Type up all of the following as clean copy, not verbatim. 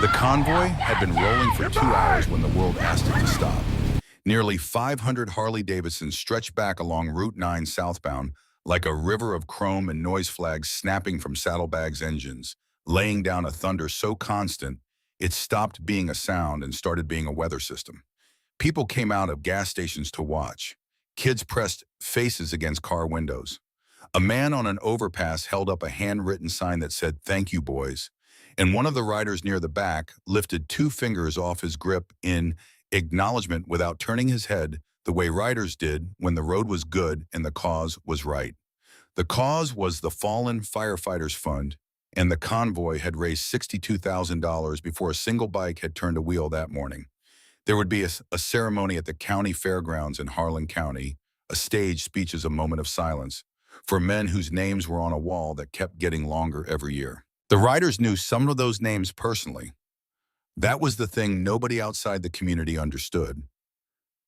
The convoy had been rolling for 2 hours when the world asked it to stop. Nearly 500 Harley-Davidsons stretched back along Route 9 southbound like a river of chrome and noise flags snapping from saddlebags' engines, laying down a thunder so constant it stopped being a sound and started being a weather system. People came out of gas stations to watch. Kids pressed faces against car windows. A man on an overpass held up a handwritten sign that said, "Thank you, boys." And one of the riders near the back lifted 2 fingers off his grip in acknowledgement without turning his head the way riders did when the road was good and the cause was right. The cause was the Fallen Firefighters Fund, and the convoy had raised $62,000 before a single bike had turned a wheel that morning. There would be a ceremony at the county fairgrounds in Harlan County, a stage speech as a moment of silence for men whose names were on a wall that kept getting longer every year. The riders knew some of those names personally. That was the thing nobody outside the community understood.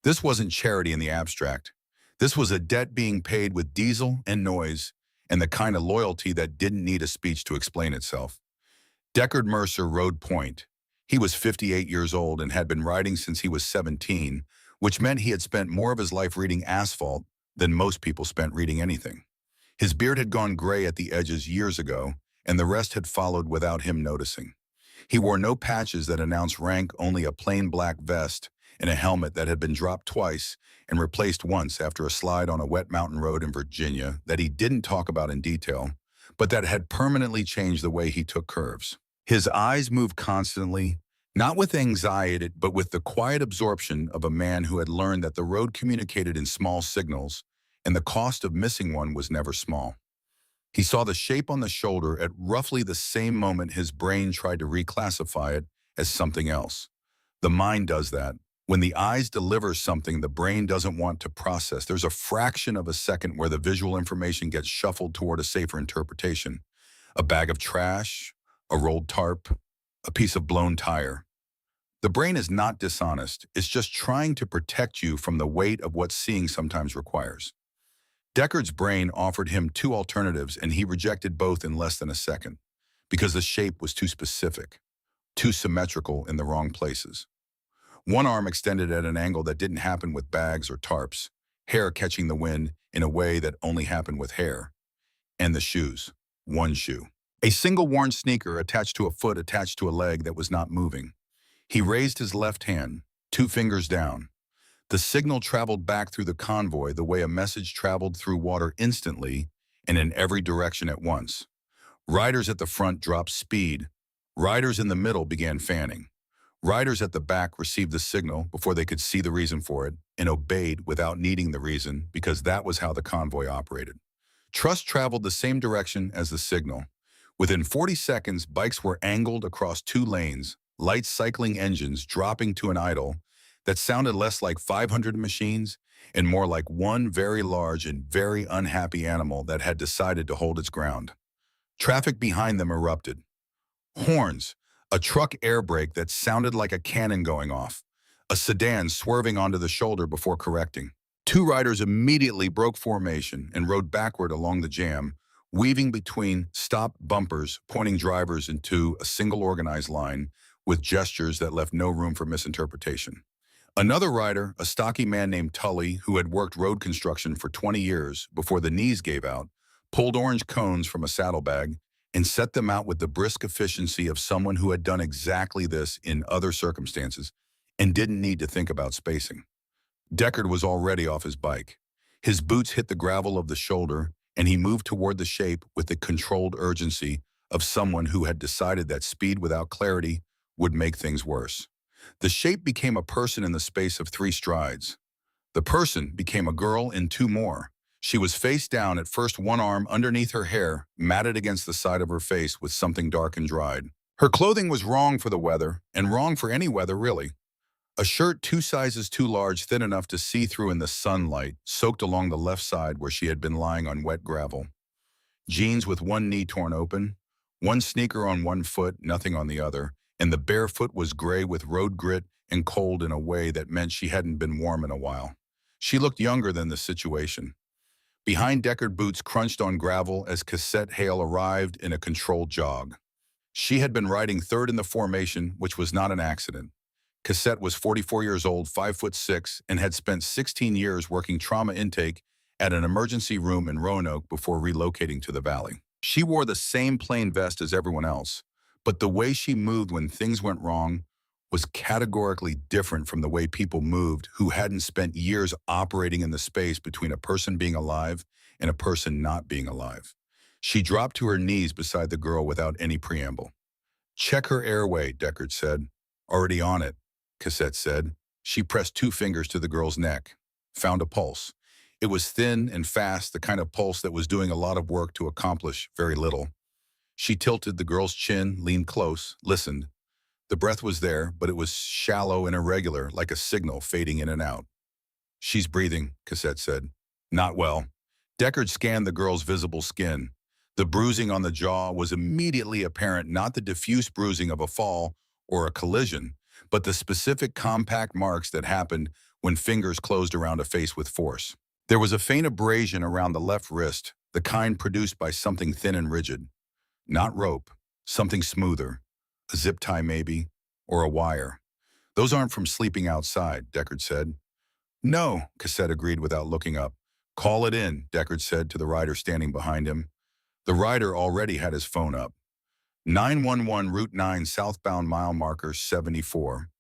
This wasn't charity in the abstract. This was a debt being paid with diesel and noise and the kind of loyalty that didn't need a speech to explain itself. Deckard Mercer rode point. He was 58 years old and had been riding since he was 17, which meant he had spent more of his life reading asphalt than most people spent reading anything. His beard had gone gray at the edges years ago, and the rest had followed without him noticing. He wore no patches that announced rank, only a plain black vest and a helmet that had been dropped twice and replaced once after a slide on a wet mountain road in Virginia that he didn't talk about in detail, but that had permanently changed the way he took curves. His eyes moved constantly, not with anxiety, but with the quiet absorption of a man who had learned that the road communicated in small signals, and the cost of missing one was never small. He saw the shape on the shoulder at roughly the same moment his brain tried to reclassify it as something else. The mind does that. When the eyes deliver something the brain doesn't want to process, there's a fraction of a second where the visual information gets shuffled toward a safer interpretation. A bag of trash, a rolled tarp, a piece of blown tire. The brain is not dishonest. It's just trying to protect you from the weight of what seeing sometimes requires. Deckard's brain offered him 2 alternatives, and he rejected both in less than a second, because the shape was too specific, too symmetrical in the wrong places. One arm extended at an angle that didn't happen with bags or tarps, hair catching the wind in a way that only happened with hair. And the shoes. One shoe. A single worn sneaker attached to a foot attached to a leg that was not moving. He raised his left hand, 2 fingers down. The signal traveled back through the convoy the way a message traveled through water instantly and in every direction at once. Riders at the front dropped speed. Riders in the middle began fanning. Riders at the back received the signal before they could see the reason for it and obeyed without needing the reason, because that was how the convoy operated. Trust traveled the same direction as the signal. Within 40 seconds, bikes were angled across 2 lanes, light cycling engines dropping to an idle that sounded less like 500 machines and more like one very large and very unhappy animal that had decided to hold its ground. Traffic behind them erupted. Horns, a truck air brake that sounded like a cannon going off, a sedan swerving onto the shoulder before correcting. 2 riders immediately broke formation and rode backward along the jam, weaving between stopped bumpers, pointing drivers into a single organized line with gestures that left no room for misinterpretation. Another rider, a stocky man named Tully, who had worked road construction for 20 years before the knees gave out, pulled orange cones from a saddlebag and set them out with the brisk efficiency of someone who had done exactly this in other circumstances and didn't need to think about spacing. Deckard was already off his bike. His boots hit the gravel of the shoulder, and he moved toward the shape with the controlled urgency of someone who had decided that speed without clarity would make things worse. The shape became a person in the space of 3 strides. The person became a girl in 2 more. She was face down, at first one arm underneath her hair, matted against the side of her face with something dark and dried. Her clothing was wrong for the weather, and wrong for any weather, really. A shirt 2 sizes too large, thin enough to see through in the sunlight, soaked along the left side where she had been lying on wet gravel. Jeans with one knee torn open, one sneaker on one foot, nothing on the other, and the bare foot was gray with road grit and cold in a way that meant she hadn't been warm in a while. She looked younger than the situation. Behind Deckard, boots crunched on gravel as cassette hail arrived in a controlled jog. She had been riding third in the formation, which was not an accident. Cassette was 44 years old, 5'6", and had spent 16 years working trauma intake at an emergency room in Roanoke before relocating to the valley. She wore the same plain vest as everyone else, but the way she moved when things went wrong was categorically different from the way people moved who hadn't spent years operating in the space between a person being alive and a person not being alive. She dropped to her knees beside the girl without any preamble. "Check her airway," Deckard said. "Already on it," Cassette said. She pressed 2 fingers to the girl's neck. Found a pulse. It was thin and fast, the kind of pulse that was doing a lot of work to accomplish very little. She tilted the girl's chin, leaned close, listened. The breath was there, but it was shallow and irregular, like a signal fading in and out. "She's breathing," Cassette said. "Not well." Deckard scanned the girl's visible skin. The bruising on the jaw was immediately apparent, not the diffuse bruising of a fall or a collision, but the specific compact marks that happened when fingers closed around a face with force. There was a faint abrasion around the left wrist, the kind produced by something thin and rigid. Not rope, something smoother. A zip tie maybe, or a wire. "Those aren't from sleeping outside," Deckard said. "No," Cassette agreed without looking up. "Call it in," Deckard said to the rider standing behind him. The rider already had his phone up. 911 Route 9 southbound mile marker 74.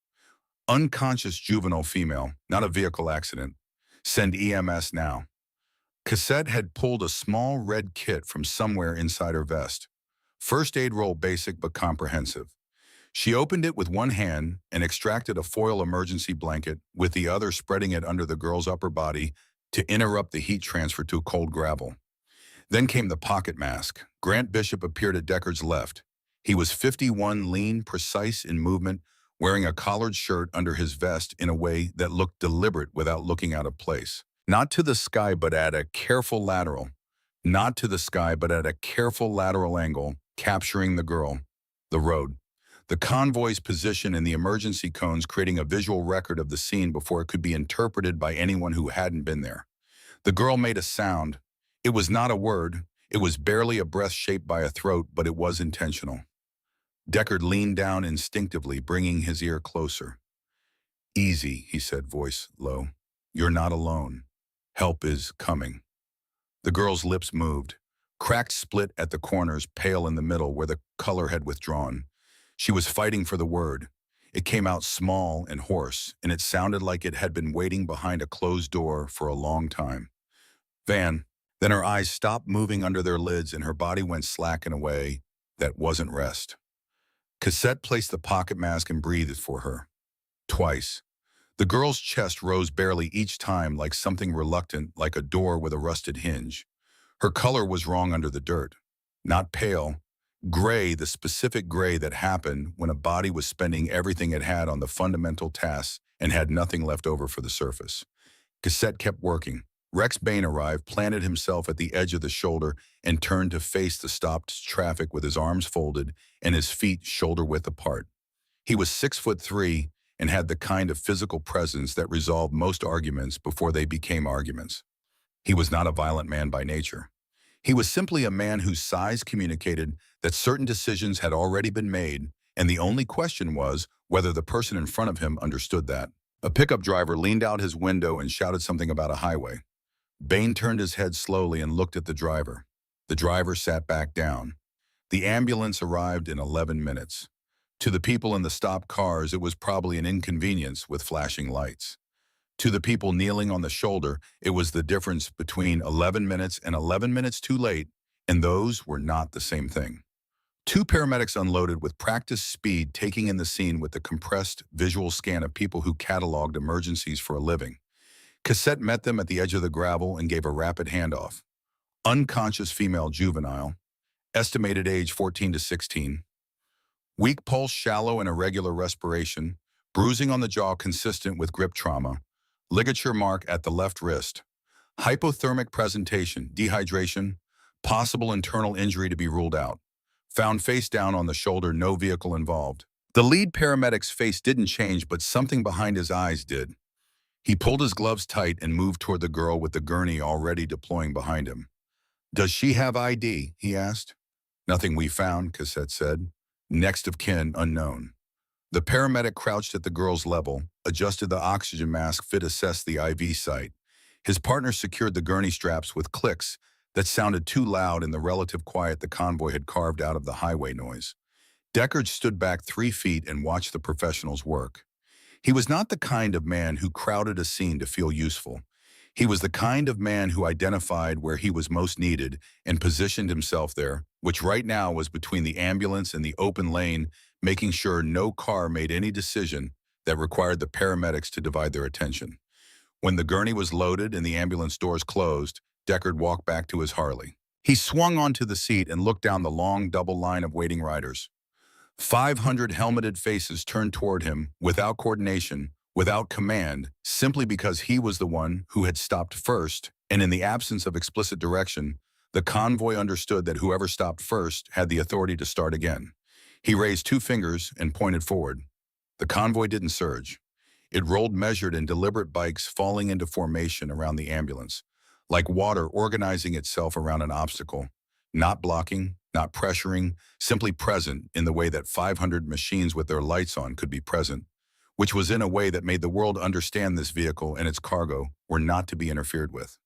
Unconscious juvenile female, not a vehicle accident. Send EMS now. Cassette had pulled a small red kit from somewhere inside her vest. First aid roll basic but comprehensive. She opened it with one hand and extracted a foil emergency blanket, with the other spreading it under the girl's upper body to interrupt the heat transfer to cold gravel. Then came the pocket mask. Grant Bishop appeared at Deckard's left. He was 51, lean, precise in movement, wearing a collared shirt under his vest in a way that looked deliberate without looking out of place. Not to the sky, but at a careful lateral. Not to the sky, but at a careful lateral angle, capturing the girl. The road. The convoy's position in the emergency cones, creating a visual record of the scene before it could be interpreted by anyone who hadn't been there. The girl made a sound. It was not a word. It was barely a breath shaped by a throat, but it was intentional. Deckard leaned down instinctively, bringing his ear closer. "Easy," he said, voice low. "You're not alone. Help is coming." The girl's lips moved. Cracked split at the corners, pale in the middle where the color had withdrawn. She was fighting for the word. It came out small and hoarse, and it sounded like it had been waiting behind a closed door for a long time. "Van." Then her eyes stopped moving under their lids and her body went slack in a way that wasn't rest. Cassette placed the pocket mask and breathed for her. Twice. The girl's chest rose barely each time, like something reluctant, like a door with a rusted hinge. Her color was wrong under the dirt. Not pale. Gray, the specific gray that happened when a body was spending everything it had on the fundamental tasks and had nothing left over for the surface. Cassette kept working. Rex Bain arrived, planted himself at the edge of the shoulder, and turned to face the stopped traffic with his arms folded and his feet shoulder-width apart. He was 6'3" and had the kind of physical presence that resolved most arguments before they became arguments. He was not a violent man by nature. He was simply a man whose size communicated that certain decisions had already been made, and the only question was whether the person in front of him understood that. A pickup driver leaned out his window and shouted something about a highway. Bain turned his head slowly and looked at the driver. The driver sat back down. The ambulance arrived in 11 minutes. To the people in the stopped cars, it was probably an inconvenience with flashing lights. To the people kneeling on the shoulder, it was the difference between 11 minutes and 11 minutes too late, and those were not the same thing. 2 paramedics unloaded with practiced speed, taking in the scene with the compressed visual scan of people who cataloged emergencies for a living. Cassette met them at the edge of the gravel and gave a rapid handoff. Unconscious female juvenile, estimated age 14 to 16. Weak pulse, shallow and irregular respiration, bruising on the jaw consistent with grip trauma, ligature mark at the left wrist, hypothermic presentation, dehydration, possible internal injury to be ruled out. Found face down on the shoulder, no vehicle involved. The lead paramedic's face didn't change, but something behind his eyes did. He pulled his gloves tight and moved toward the girl with the gurney already deploying behind him. "Does she have ID?" he asked. "Nothing we found," Cassette said. Next of kin unknown. The paramedic crouched at the girl's level, adjusted the oxygen mask fit, assessed the IV site. His partner secured the gurney straps with clicks that sounded too loud in the relative quiet the convoy had carved out of the highway noise. Deckard stood back 3 feet and watched the professionals work. He was not the kind of man who crowded a scene to feel useful. He was the kind of man who identified where he was most needed and positioned himself there, which right now was between the ambulance and the open lane, making sure no car made any decision that required the paramedics to divide their attention. When the gurney was loaded and the ambulance doors closed, Deckard walked back to his Harley. He swung onto the seat and looked down the long double line of waiting riders. 500 helmeted faces turned toward him without coordination, without command, simply because he was the one who had stopped first, and in the absence of explicit direction, the convoy understood that whoever stopped first had the authority to start again. He raised 2 fingers and pointed forward. The convoy didn't surge. It rolled measured and deliberate, bikes falling into formation around the ambulance, like water organizing itself around an obstacle, not blocking, not pressuring, simply present in the way that 500 machines with their lights on could be present, which was in a way that made the world understand this vehicle and its cargo were not to be interfered with.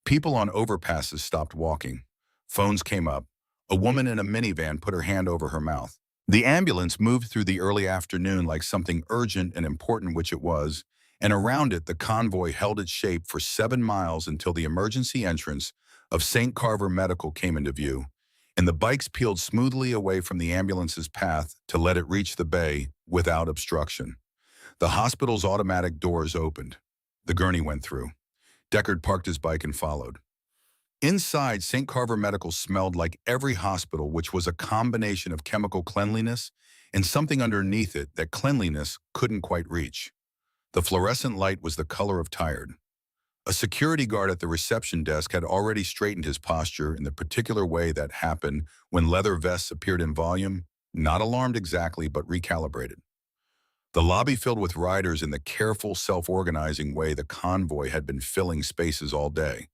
People on overpasses stopped walking. Phones came up. A woman in a minivan put her hand over her mouth. The ambulance moved through the early afternoon like something urgent and important, which it was, and around it the convoy held its shape for 7 miles until the emergency entrance of St. Carver Medical came into view, and the bikes peeled smoothly away from the ambulance's path to let it reach the bay without obstruction. The hospital's automatic doors opened. The gurney went through. Deckard parked his bike and followed. Inside, St. Carver Medical smelled like every hospital, which was a combination of chemical cleanliness and something underneath it that cleanliness couldn't quite reach. The fluorescent light was the color of tired. A security guard at the reception desk had already straightened his posture in the particular way that happened when leather vests appeared in volume, not alarmed exactly, but recalibrated. The lobby filled with riders in the careful, self-organizing way the convoy had been filling spaces all day.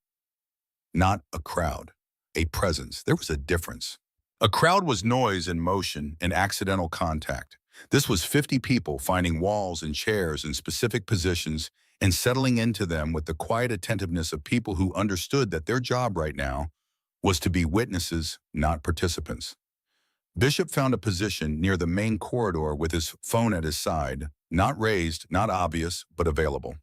Not a crowd, a presence. There was a difference. A crowd was noise and motion and accidental contact. This was 50 people finding walls and chairs in specific positions and settling into them with the quiet attentiveness of people who understood that their job right now was to be witnesses, not participants. Bishop found a position near the main corridor with his phone at his side, not raised, not obvious, but available.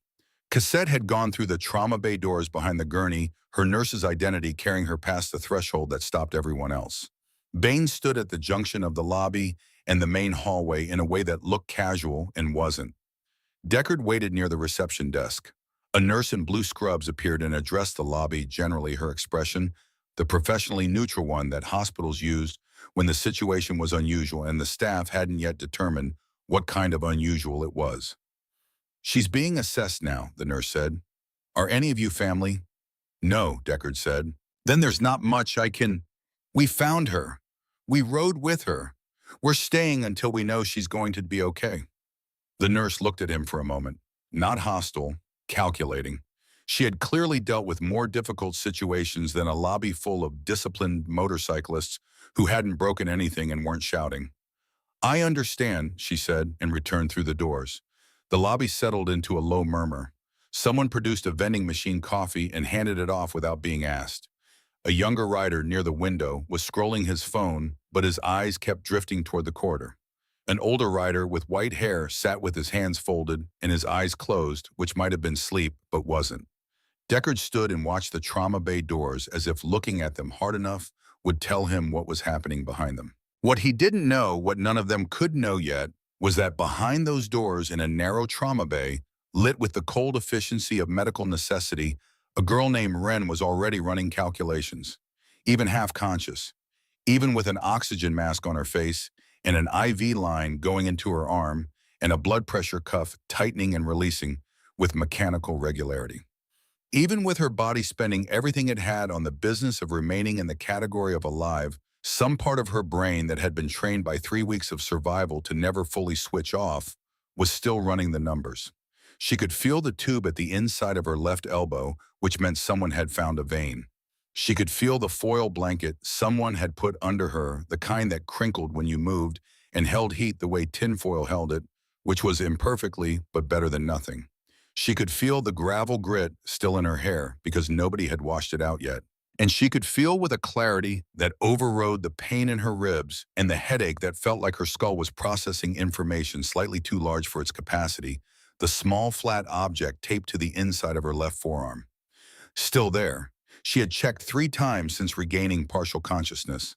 Cassette had gone through the trauma bay doors behind the gurney, her nurse's identity carrying her past the threshold that stopped everyone else. Baines stood at the junction of the lobby and the main hallway in a way that looked casual and wasn't. Deckard waited near the reception desk. A nurse in blue scrubs appeared and addressed the lobby, generally her expression, the professionally neutral one that hospitals used when the situation was unusual and the staff hadn't yet determined what kind of unusual it was. "She's being assessed now," the nurse said. "Are any of you family?" "No," Deckard said. "Then there's not much I can—" "We found her. We rode with her. We're staying until we know she's going to be okay." The nurse looked at him for a moment, not hostile, calculating. She had clearly dealt with more difficult situations than a lobby full of disciplined motorcyclists who hadn't broken anything and weren't shouting. "I understand," she said, and returned through the doors. The lobby settled into a low murmur. Someone produced a vending machine coffee and handed it off without being asked. A younger rider near the window was scrolling his phone, but his eyes kept drifting toward the corridor. An older rider with white hair sat with his hands folded and his eyes closed, which might have been sleep, but wasn't. Deckard stood and watched the trauma bay doors as if looking at them hard enough would tell him what was happening behind them. What he didn't know, what none of them could know yet, was that behind those doors in a narrow trauma bay, lit with the cold efficiency of medical necessity, a girl named Wren was already running calculations, even half-conscious, even with an oxygen mask on her face and an IV line going into her arm and a blood pressure cuff tightening and releasing with mechanical regularity. Even with her body spending everything it had on the business of remaining in the category of alive, some part of her brain that had been trained by 3 weeks of survival to never fully switch off was still running the numbers. She could feel the tube at the inside of her left elbow, which meant someone had found a vein. She could feel the foil blanket someone had put under her, the kind that crinkled when you moved and held heat the way tinfoil held it, which was imperfectly but better than nothing. She could feel the gravel grit still in her hair because nobody had washed it out yet. And she could feel with a clarity that overrode the pain in her ribs and the headache that felt like her skull was processing information slightly too large for its capacity, the small flat object taped to the inside of her left forearm. Still there. She had checked 3 times since regaining partial consciousness.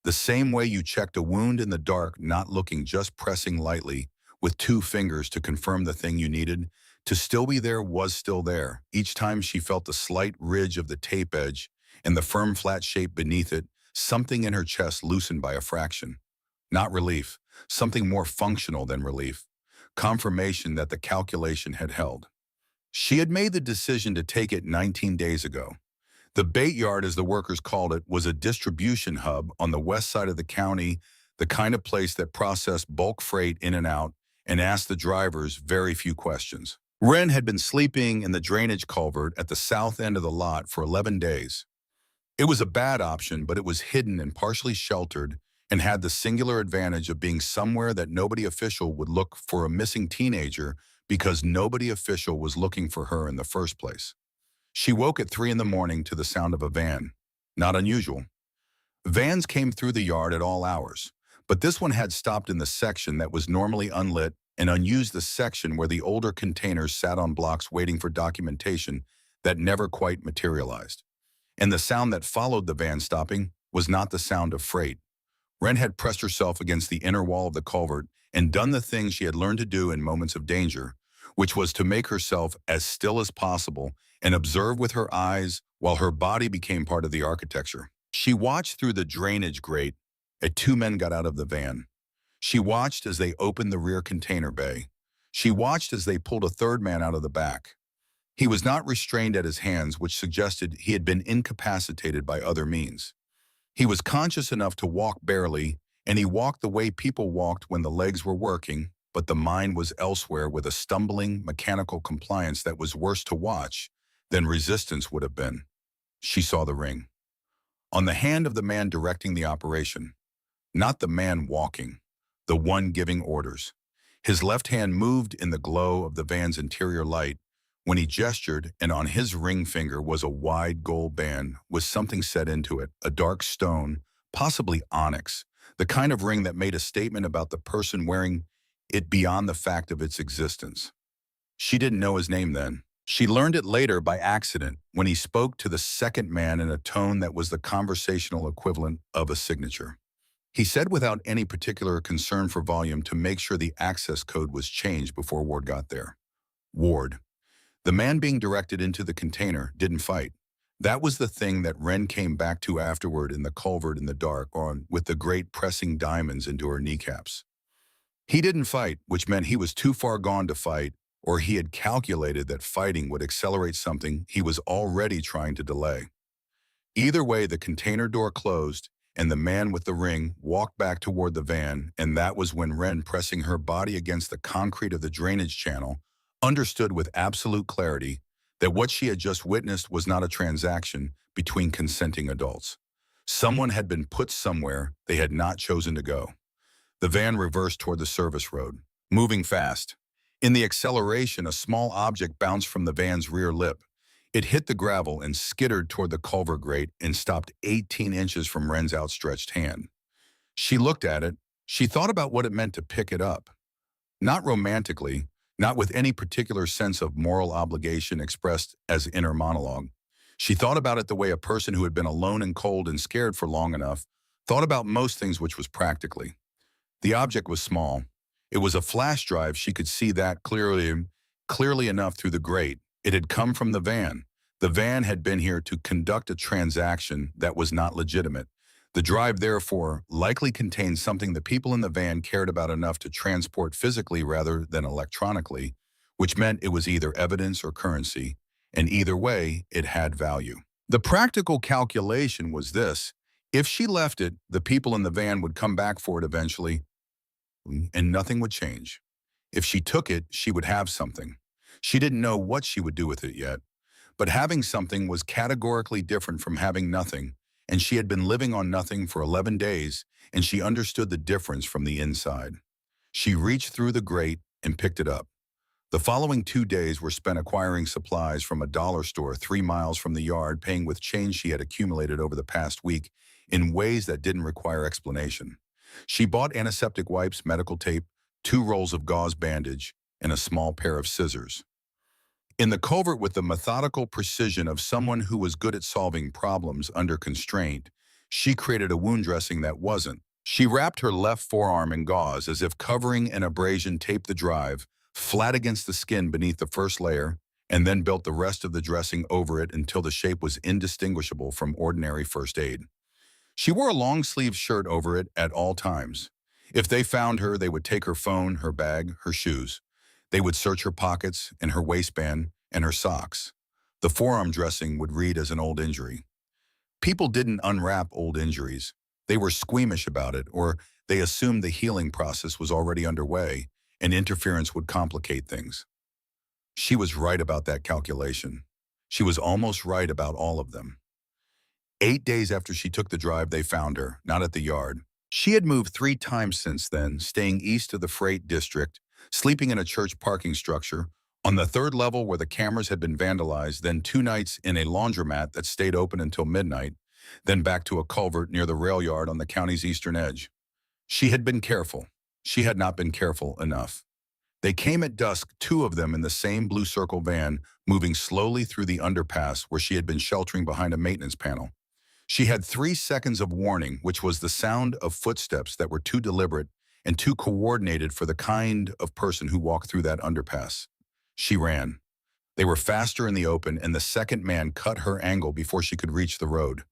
The same way you checked a wound in the dark, not looking, just pressing lightly with 2 fingers to confirm the thing you needed. To still be there was still there. Each time she felt the slight ridge of the tape edge and the firm flat shape beneath it, something in her chest loosened by a fraction. Not relief, something more functional than relief. Confirmation that the calculation had held. She had made the decision to take it 19 days ago. The bait yard, as the workers called it, was a distribution hub on the west side of the county, the kind of place that processed bulk freight in and out and asked the drivers very few questions. Wren had been sleeping in the drainage culvert at the south end of the lot for 11 days. It was a bad option, but it was hidden and partially sheltered and had the singular advantage of being somewhere that nobody official would look for a missing teenager because nobody official was looking for her in the first place. She woke at 3 in the morning to the sound of a van. Not unusual. Vans came through the yard at all hours, but this one had stopped in the section that was normally unlit and unused, the section where the older containers sat on blocks waiting for documentation that never quite materialized. And the sound that followed the van stopping was not the sound of freight. Wren had pressed herself against the inner wall of the culvert and done the thing she had learned to do in moments of danger, which was to make herself as still as possible and observe with her eyes while her body became part of the architecture. She watched through the drainage grate as 2 men got out of the van. She watched as they opened the rear container bay. She watched as they pulled a 3rd man out of the back. He was not restrained at his hands, which suggested he had been incapacitated by other means. He was conscious enough to walk barely, and he walked the way people walked when the legs were working, but the mind was elsewhere with a stumbling, mechanical compliance that was worse to watch than resistance would have been. She saw the ring on the hand of the man directing the operation, not the man walking, the one giving orders. His left hand moved in the glow of the van's interior light when he gestured, and on his ring finger was a wide gold band with something set into it, a dark stone, possibly onyx, the kind of ring that made a statement about the person wearing it beyond the fact of its existence. She didn't know his name then. She learned it later by accident when he spoke to the 2nd man in a tone that was the conversational equivalent of a signature. He said without any particular concern for volume to make sure the access code was changed before Ward got there. Ward. The man being directed into the container didn't fight. That was the thing that Wren came back to afterward in the culvert in the dark with the grate pressing diamonds into her kneecaps. He didn't fight, which meant he was too far gone to fight, or he had calculated that fighting would accelerate something he was already trying to delay. Either way, the container door closed, and the man with the ring walked back toward the van, and that was when Wren, pressing her body against the concrete of the drainage channel, understood with absolute clarity that what she had just witnessed was not a transaction between consenting adults. Someone had been put somewhere they had not chosen to go. The van reversed toward the service road, moving fast. In the acceleration, a small object bounced from the van's rear lip. It hit the gravel and skittered toward the culvert grate and stopped 18 inches from Wren's outstretched hand. She looked at it. She thought about what it meant to pick it up. Not romantically, not with any particular sense of moral obligation expressed as inner monologue. She thought about it the way a person who had been alone and cold and scared for long enough thought about most things, which was practically. The object was small. It was a flash drive. She could see that clearly enough through the grate. It had come from the van. The van had been here to conduct a transaction that was not legitimate. The drive, therefore, likely contained something the people in the van cared about enough to transport physically rather than electronically, which meant it was either evidence or currency, and either way, it had value. The practical calculation was this: if she left it, the people in the van would come back for it eventually, and nothing would change. If she took it, she would have something. She didn't know what she would do with it yet, But having something was categorically different from having nothing, and she had been living on nothing for 11 days, and she understood the difference from the inside. She reached through the grate and picked it up. The following 2 days were spent acquiring supplies from a dollar store 3 miles from the yard, paying with change she had accumulated over the past week in ways that didn't require explanation. She bought antiseptic wipes, medical tape, 2 rolls of gauze bandage, and a small pair of scissors. In the covert, with the methodical precision of someone who was good at solving problems under constraint, she created a wound dressing that wasn't. She wrapped her left forearm in gauze as if covering an abrasion, taped the drive flat against the skin beneath the first layer, and then built the rest of the dressing over it until the shape was indistinguishable from ordinary first aid. She wore a long-sleeved shirt over it at all times. If they found her, they would take her phone, her bag, her shoes. They would search her pockets and her waistband and her socks. The forearm dressing would read as an old injury. People didn't unwrap old injuries. They were squeamish about it, or they assumed the healing process was already underway and interference would complicate things. She was right about that calculation. She was almost right about all of them. 8 days after she took the drive, they found her, not at the yard. She had moved 3 times since then, staying east of the freight district, sleeping in a church parking structure, on the 3rd level where the cameras had been vandalized, then 2 nights in a laundromat that stayed open until midnight, then back to a culvert near the rail yard on the county's eastern edge. She had been careful. She had not been careful enough. They came at dusk, 2 of them in the same blue circle van, moving slowly through the underpass where she had been sheltering behind a maintenance panel. She had 3 seconds of warning, which was the sound of footsteps that were too deliberate and too coordinated for the kind of person who walked through that underpass. She ran. They were faster in the open, and the second man cut her angle before she could reach the road.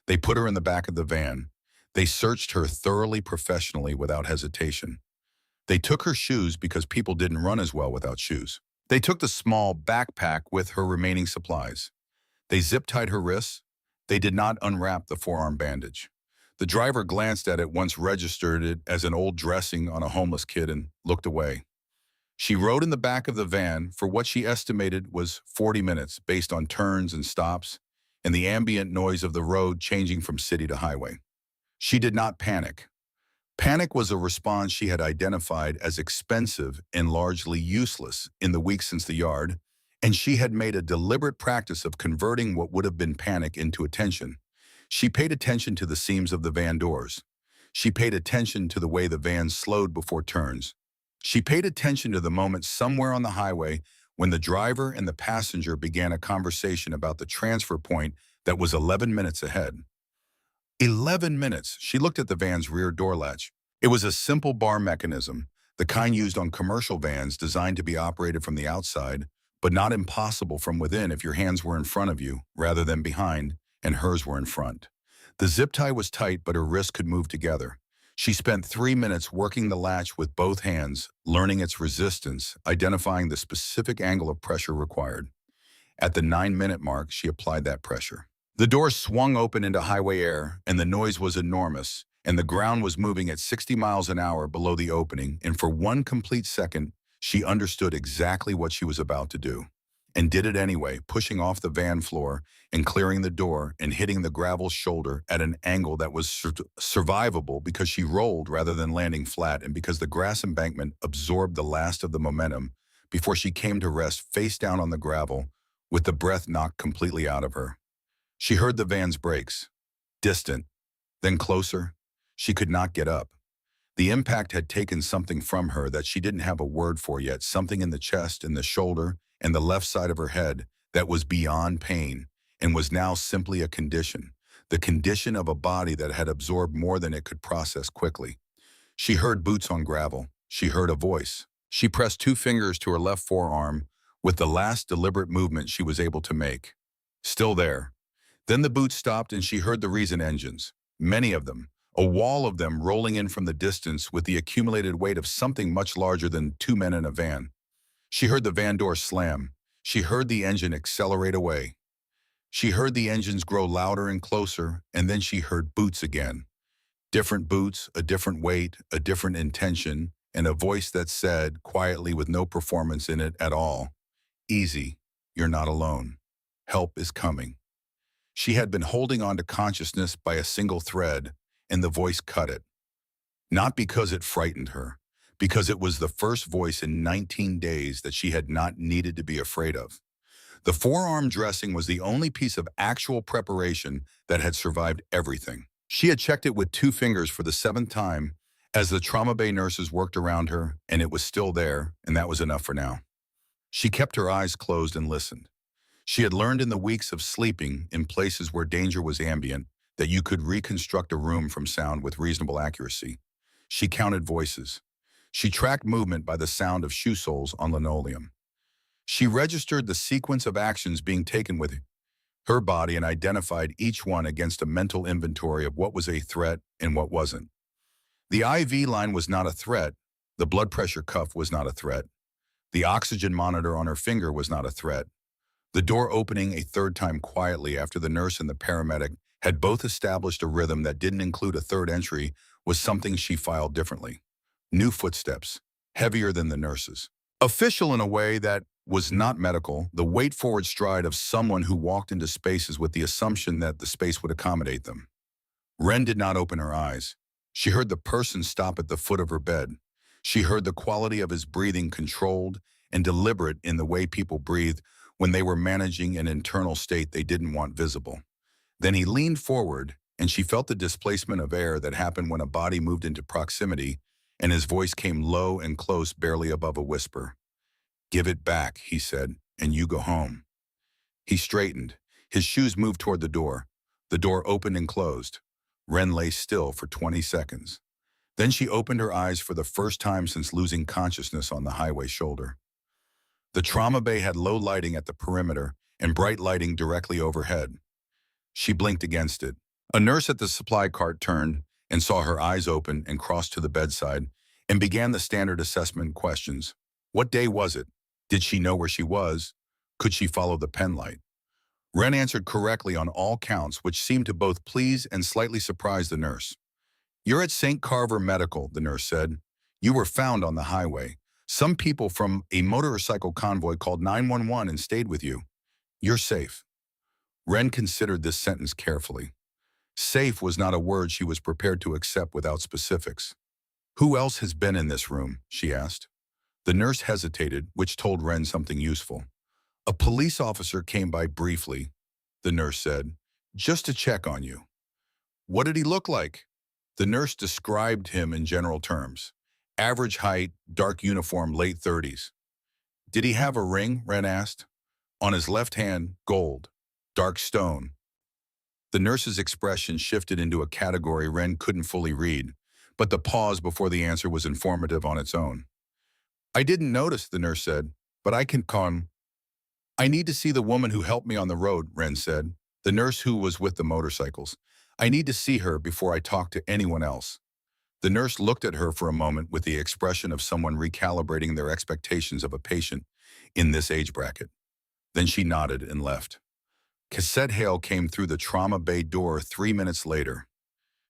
They put her in the back of the van. They searched her thoroughly, professionally, without hesitation. They took her shoes because people didn't run as well without shoes. They took the small backpack with her remaining supplies. They zip-tied her wrists. They did not unwrap the forearm bandage. The driver glanced at it, once registered it as an old dressing on a homeless kid, and looked away. She rode in the back of the van for what she estimated was 40 minutes, based on turns and stops and the ambient noise of the road changing from city to highway. She did not panic. Panic was a response she had identified as expensive and largely useless in the weeks since the yard, and she had made a deliberate practice of converting what would have been panic into attention. She paid attention to the seams of the van doors. She paid attention to the way the van slowed before turns. She paid attention to the moment somewhere on the highway when the driver and the passenger began a conversation about the transfer point that was 11 minutes ahead. 11 minutes. She looked at the van's rear door latch. It was a simple bar mechanism, the kind used on commercial vans, designed to be operated from the outside, but not impossible from within if your hands were in front of you rather than behind, and hers were in front. The zip tie was tight, but her wrists could move together. She spent 3 minutes working the latch with both hands, learning its resistance, identifying the specific angle of pressure required. At the 9-minute mark, she applied that pressure. The door swung open into highway air, and the noise was enormous, and the ground was moving at 60 miles an hour below the opening, and for 1 complete second, she understood exactly what she was about to do, and did it anyway, pushing off the van floor and clearing the door and hitting the gravel shoulder at an angle that was survivable because she rolled rather than landing flat, and because the grass embankment absorbed the last of the momentum before she came to rest face down on the gravel with the breath knocked completely out of her. She heard the van's brakes, distant, then closer. She could not get up. The impact had taken something from her that she didn't have a word for yet, something in the chest, in the shoulder, and the left side of her head that was beyond pain and was now simply a condition, the condition of a body that had absorbed more than it could process quickly. She heard boots on gravel. She heard a voice. She pressed 2 fingers to her left forearm with the last deliberate movement she was able to make. Still there. Then the boots stopped, and she heard the reason engines, many of them, a wall of them rolling in from the distance with the accumulated weight of something much larger than 2 men in a van. She heard the van door slam. She heard the engine accelerate away. She heard the engines grow louder and closer, and then she heard boots again. Different boots, a different weight, a different intention, and a voice that said, quietly with no performance in it at all, "Easy, you're not alone." Help is coming. She had been holding on to consciousness by a single thread, and the voice cut it. Not because it frightened her, because it was the first voice in 19 days that she had not needed to be afraid of. The forearm dressing was the only piece of actual preparation that had survived everything. She had checked it with 2 fingers for the 7th time as the trauma bay nurses worked around her, and it was still there, and that was enough for now. She kept her eyes closed and listened. She had learned in the weeks of sleeping in places where danger was ambient that you could reconstruct a room from sound with reasonable accuracy. She counted voices. She tracked movement by the sound of shoe soles on linoleum. She registered the sequence of actions being taken with her body and identified each one against a mental inventory of what was a threat and what wasn't. The IV line was not a threat. The blood pressure cuff was not a threat. The oxygen monitor on her finger was not a threat. The door opening a 3rd time quietly after the nurse and the paramedic had both established a rhythm that didn't include a 3rd entry was something she filed differently. New footsteps, heavier than the nurses. Official in a way that was not medical, the weight-forward stride of someone who walked into spaces with the assumption that the space would accommodate them. Wren did not open her eyes. She heard the person stop at the foot of her bed. She heard the quality of his breathing controlled and deliberate in the way people breathe when they were managing an internal state they didn't want visible. Then he leaned forward, and she felt the displacement of air that happened when a body moved into proximity, and his voice came low and close, barely above a whisper. "Give it back," he said, "and you go home." He straightened. His shoes moved toward the door. The door opened and closed. Wren lay still for 20 seconds. Then she opened her eyes for the first time since losing consciousness on the highway shoulder. The trauma bay had low lighting at the perimeter and bright lighting directly overhead. She blinked against it. A nurse at the supply cart turned and saw her eyes open and crossed to the bedside and began the standard assessment questions. What day was it? Did she know where she was? Could she follow the pen light? Wren answered correctly on all counts, which seemed to both please and slightly surprise the nurse. "You're at St. Carver Medical," the nurse said. "You were found on the highway. Some people from a motorcycle convoy called 911 and stayed with you. You're safe." Wren considered this sentence carefully. Safe was not a word she was prepared to accept without specifics. "Who else has been in this room?" she asked. The nurse hesitated, which told Wren something useful. "A police officer came by briefly," the nurse said, "just to check on you." "What did he look like?" The nurse described him in general terms. Average height, dark uniform, late 30s. "Did he have a ring?" Wren asked. "On his left hand, gold. Dark stone." The nurse's expression shifted into a category Wren couldn't fully read, but the pause before the answer was informative on its own. "I didn't notice," the nurse said, "but I can come." "I need to see the woman who helped me on the road," Wren said, the nurse who was with the motorcycles. "I need to see her before I talk to anyone else." The nurse looked at her for a moment with the expression of someone recalibrating their expectations of a patient in this age bracket. Then she nodded and left. Cassette Hale came through the trauma bay door 3 minutes later.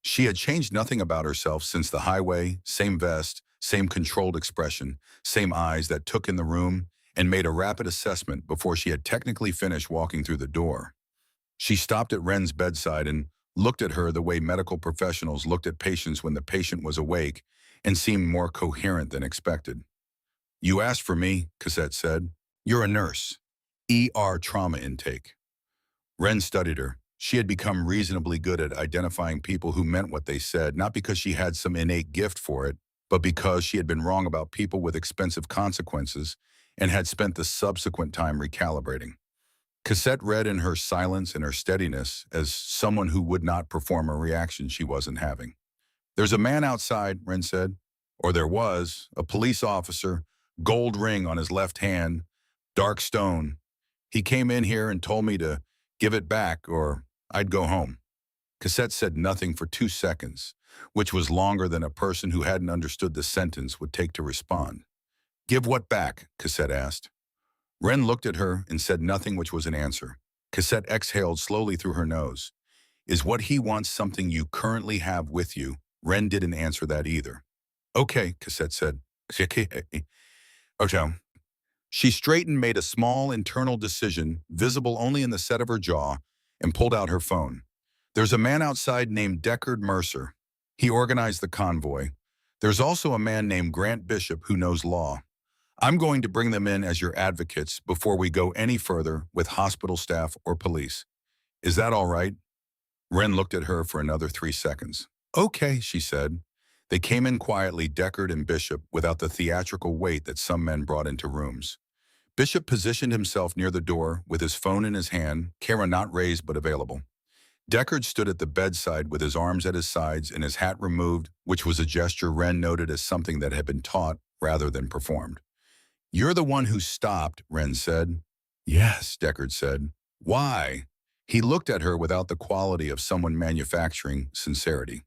She had changed nothing about herself since the highway, same vest, same controlled expression, same eyes that took in the room and made a rapid assessment before she had technically finished walking through the door. She stopped at Wren's bedside and looked at her the way medical professionals looked at patients when the patient was awake and seemed more coherent than expected. "You asked for me," Cassette said. "You're a nurse. ER trauma intake." Wren studied her. She had become reasonably good at identifying people who meant what they said, not because she had some innate gift for it, but because she had been wrong about people with expensive consequences and had spent the subsequent time recalibrating. Cassette read in her silence and her steadiness as someone who would not perform a reaction she wasn't having. "There's a man outside," Wren said. "Or there was, a police officer, gold ring on his left hand, dark stone. He came in here and told me to give it back or I'd go home." Cassette said nothing for 2 seconds, which was longer than a person who hadn't understood the sentence would take to respond. "Give what back?" Cassette asked. Wren looked at her and said nothing, which was an answer. Cassette exhaled slowly through her nose. "Is what he wants something you currently have with you?" Wren didn't answer that either. "Okay," Cassette said. "Okay." She straightened, made a small internal decision, visible only in the set of her jaw, and pulled out her phone. There's a man outside named Deckard Mercer. He organized the convoy. There's also a man named Grant Bishop who knows law. I'm going to bring them in as your advocates before we go any further with hospital staff or police. Is that all right? Wren looked at her for another 3 seconds. Okay, she said. They came in quietly, Deckard and Bishop, without the theatrical weight that some men brought into rooms. Bishop positioned himself near the door with his phone in his hand, camera not raised but available. Deckard stood at the bedside with his arms at his sides and his hat removed, which was a gesture Wren noted as something that had been taught rather than performed. You're the one who stopped, Wren said. Yes, Deckard said. Why? He looked at her without the quality of someone manufacturing sincerity.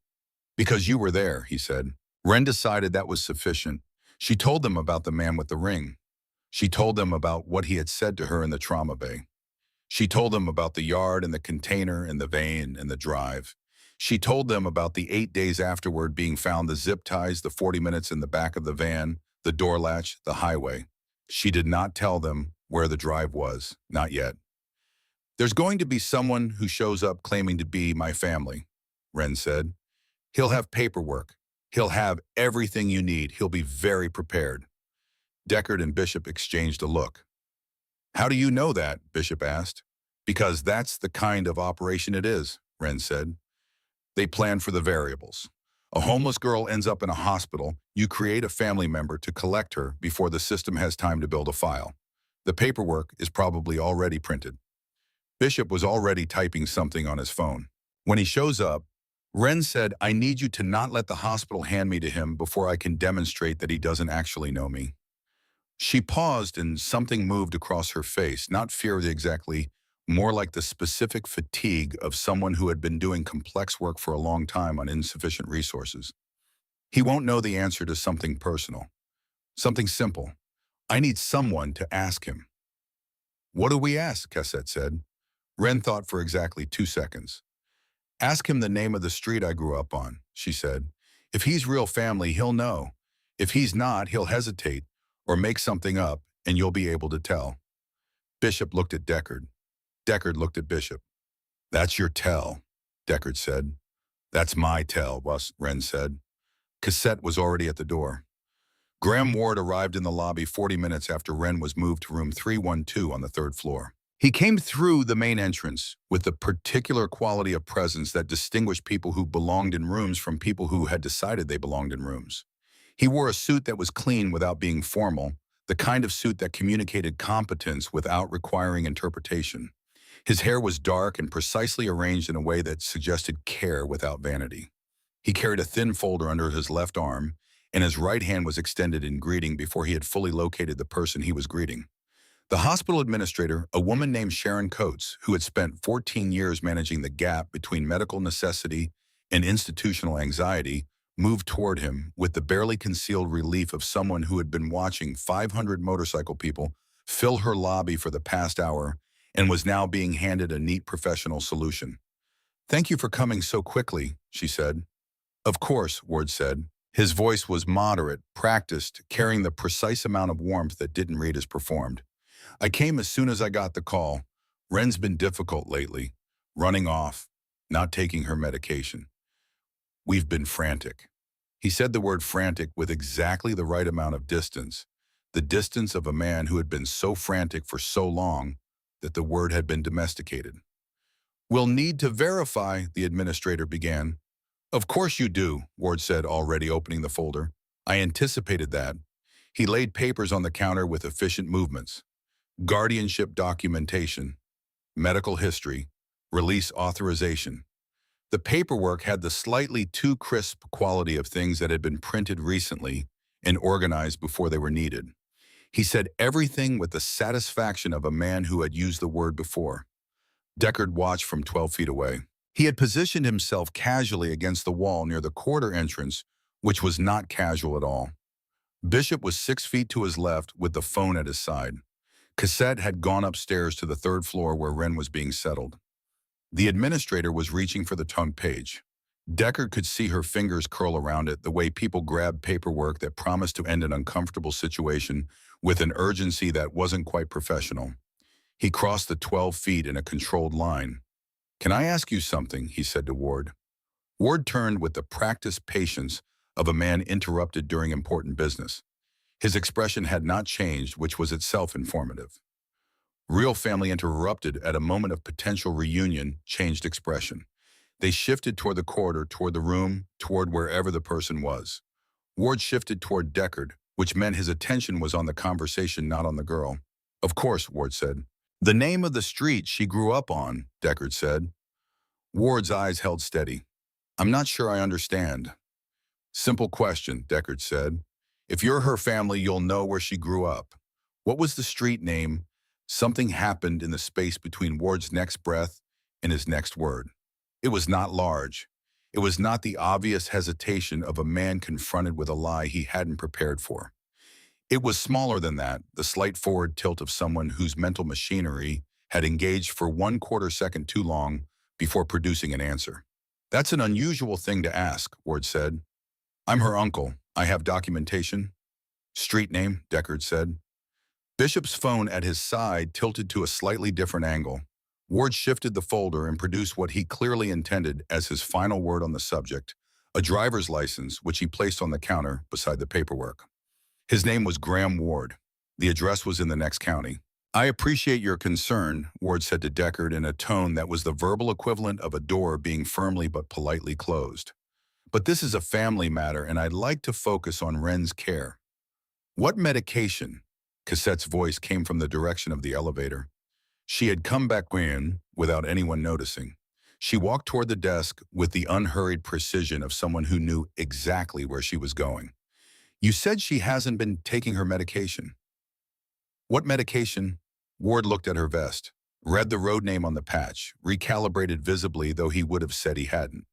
Because you were there, he said. Wren decided that was sufficient. She told them about the man with the ring. She told them about what he had said to her in the trauma bay. She told them about the yard and the container and the vein and the drive. She told them about the 8 days afterward being found, the zip ties, the 40 minutes in the back of the van, the door latch, the highway. She did not tell them where the drive was, not yet. There's going to be someone who shows up claiming to be my family, Wren said. He'll have paperwork. He'll have everything you need. He'll be very prepared. Deckard and Bishop exchanged a look. How do you know that? Bishop asked. Because that's the kind of operation it is, Wren said. They plan for the variables. A homeless girl ends up in a hospital. You create a family member to collect her before the system has time to build a file. The paperwork is probably already printed. Bishop was already typing something on his phone. When he shows up, Wren said, I need you to not let the hospital hand me to him before I can demonstrate that he doesn't actually know me. She paused and something moved across her face, not fear exactly, more like the specific fatigue of someone who had been doing complex work for a long time on insufficient resources. He won't know the answer to something personal, something simple. I need someone to ask him. What do we ask? Cassette said. Wren thought for exactly 2 seconds. Ask him the name of the street I grew up on, she said. If he's real family, he'll know. If he's not, he'll hesitate or make something up, and you'll be able to tell. Bishop looked at Deckard. Deckard looked at Bishop. That's your tell, Deckard said. That's my tell, Wren said. Cassette was already at the door. Graham Ward arrived in the lobby 40 minutes after Wren was moved to room 312 on the 3rd floor. He came through the main entrance with the particular quality of presence that distinguished people who belonged in rooms from people who had decided they belonged in rooms. He wore a suit that was clean without being formal, the kind of suit that communicated competence without requiring interpretation. His hair was dark and precisely arranged in a way that suggested care without vanity. He carried a thin folder under his left arm, and his right hand was extended in greeting before he had fully located the person he was greeting. The hospital administrator, a woman named Sharon Coates, who had spent 14 years managing the gap between medical necessity and institutional anxiety, moved toward him with the barely concealed relief of someone who had been watching 500 motorcycle people fill her lobby for the past hour and was now being handed a neat professional solution. Thank you for coming so quickly, she said. Of course, Ward said. His voice was moderate, practiced, carrying the precise amount of warmth that didn't read as performed. I came as soon as I got the call. Wren's been difficult lately, running off, not taking her medication. We've been frantic. He said the word frantic with exactly the right amount of distance, the distance of a man who had been so frantic for so long that the word had been domesticated. We'll need to verify, the administrator began. Of course you do, Ward said, already opening the folder. I anticipated that. He laid papers on the counter with efficient movements. Guardianship documentation, medical history, release authorization. The paperwork had the slightly too crisp quality of things that had been printed recently and organized before they were needed. He said everything with the satisfaction of a man who had used the word before. Deckard watched from 12 feet away. He had positioned himself casually against the wall near the corridor entrance, which was not casual at all. Bishop was 6 feet to his left with the phone at his side. Cassette had gone upstairs to the 3rd floor where Wren was being settled. The administrator was reaching for the tongue page. Deckard could see her fingers curl around it, the way people grab paperwork that promised to end an uncomfortable situation with an urgency that wasn't quite professional. He crossed the 12 feet in a controlled line. "Can I ask you something?" he said to Ward. Ward turned with the practiced patience of a man interrupted during important business. His expression had not changed, which was itself informative. Real family interrupted at a moment of potential reunion changed expression. They shifted toward the corridor, toward the room, toward wherever the person was. Ward shifted toward Deckard, which meant his attention was on the conversation, not on the girl. "Of course," Ward said. "The name of the street she grew up on," Deckard said. Ward's eyes held steady. "I'm not sure I understand." "Simple question," Deckard said. "If you're her family, you'll know where she grew up. What was the street name?" Something happened in the space between Ward's next breath and his next word. It was not large. It was not the obvious hesitation of a man confronted with a lie he hadn't prepared for. It was smaller than that, the slight forward tilt of someone whose mental machinery had engaged for 1/4 second too long before producing an answer. "That's an unusual thing to ask," Ward said. "I'm her uncle. I have documentation." "Street name," Deckard said. Bishop's phone at his side tilted to a slightly different angle. Ward shifted the folder and produced what he clearly intended as his final word on the subject, a driver's license, which he placed on the counter beside the paperwork. His name was Graham Ward. The address was in the next county. "I appreciate your concern," Ward said to Deckard in a tone that was the verbal equivalent of a door being firmly but politely closed. "But this is a family matter, and I'd like to focus on Wren's care." "What medication?" Cassette's voice came from the direction of the elevator. She had come back in without anyone noticing. She walked toward the desk with the unhurried precision of someone who knew exactly where she was going. "You said she hasn't been taking her medication." "What medication?" Ward looked at her vest, read the road name on the patch, recalibrated visibly, though he would have said he hadn't.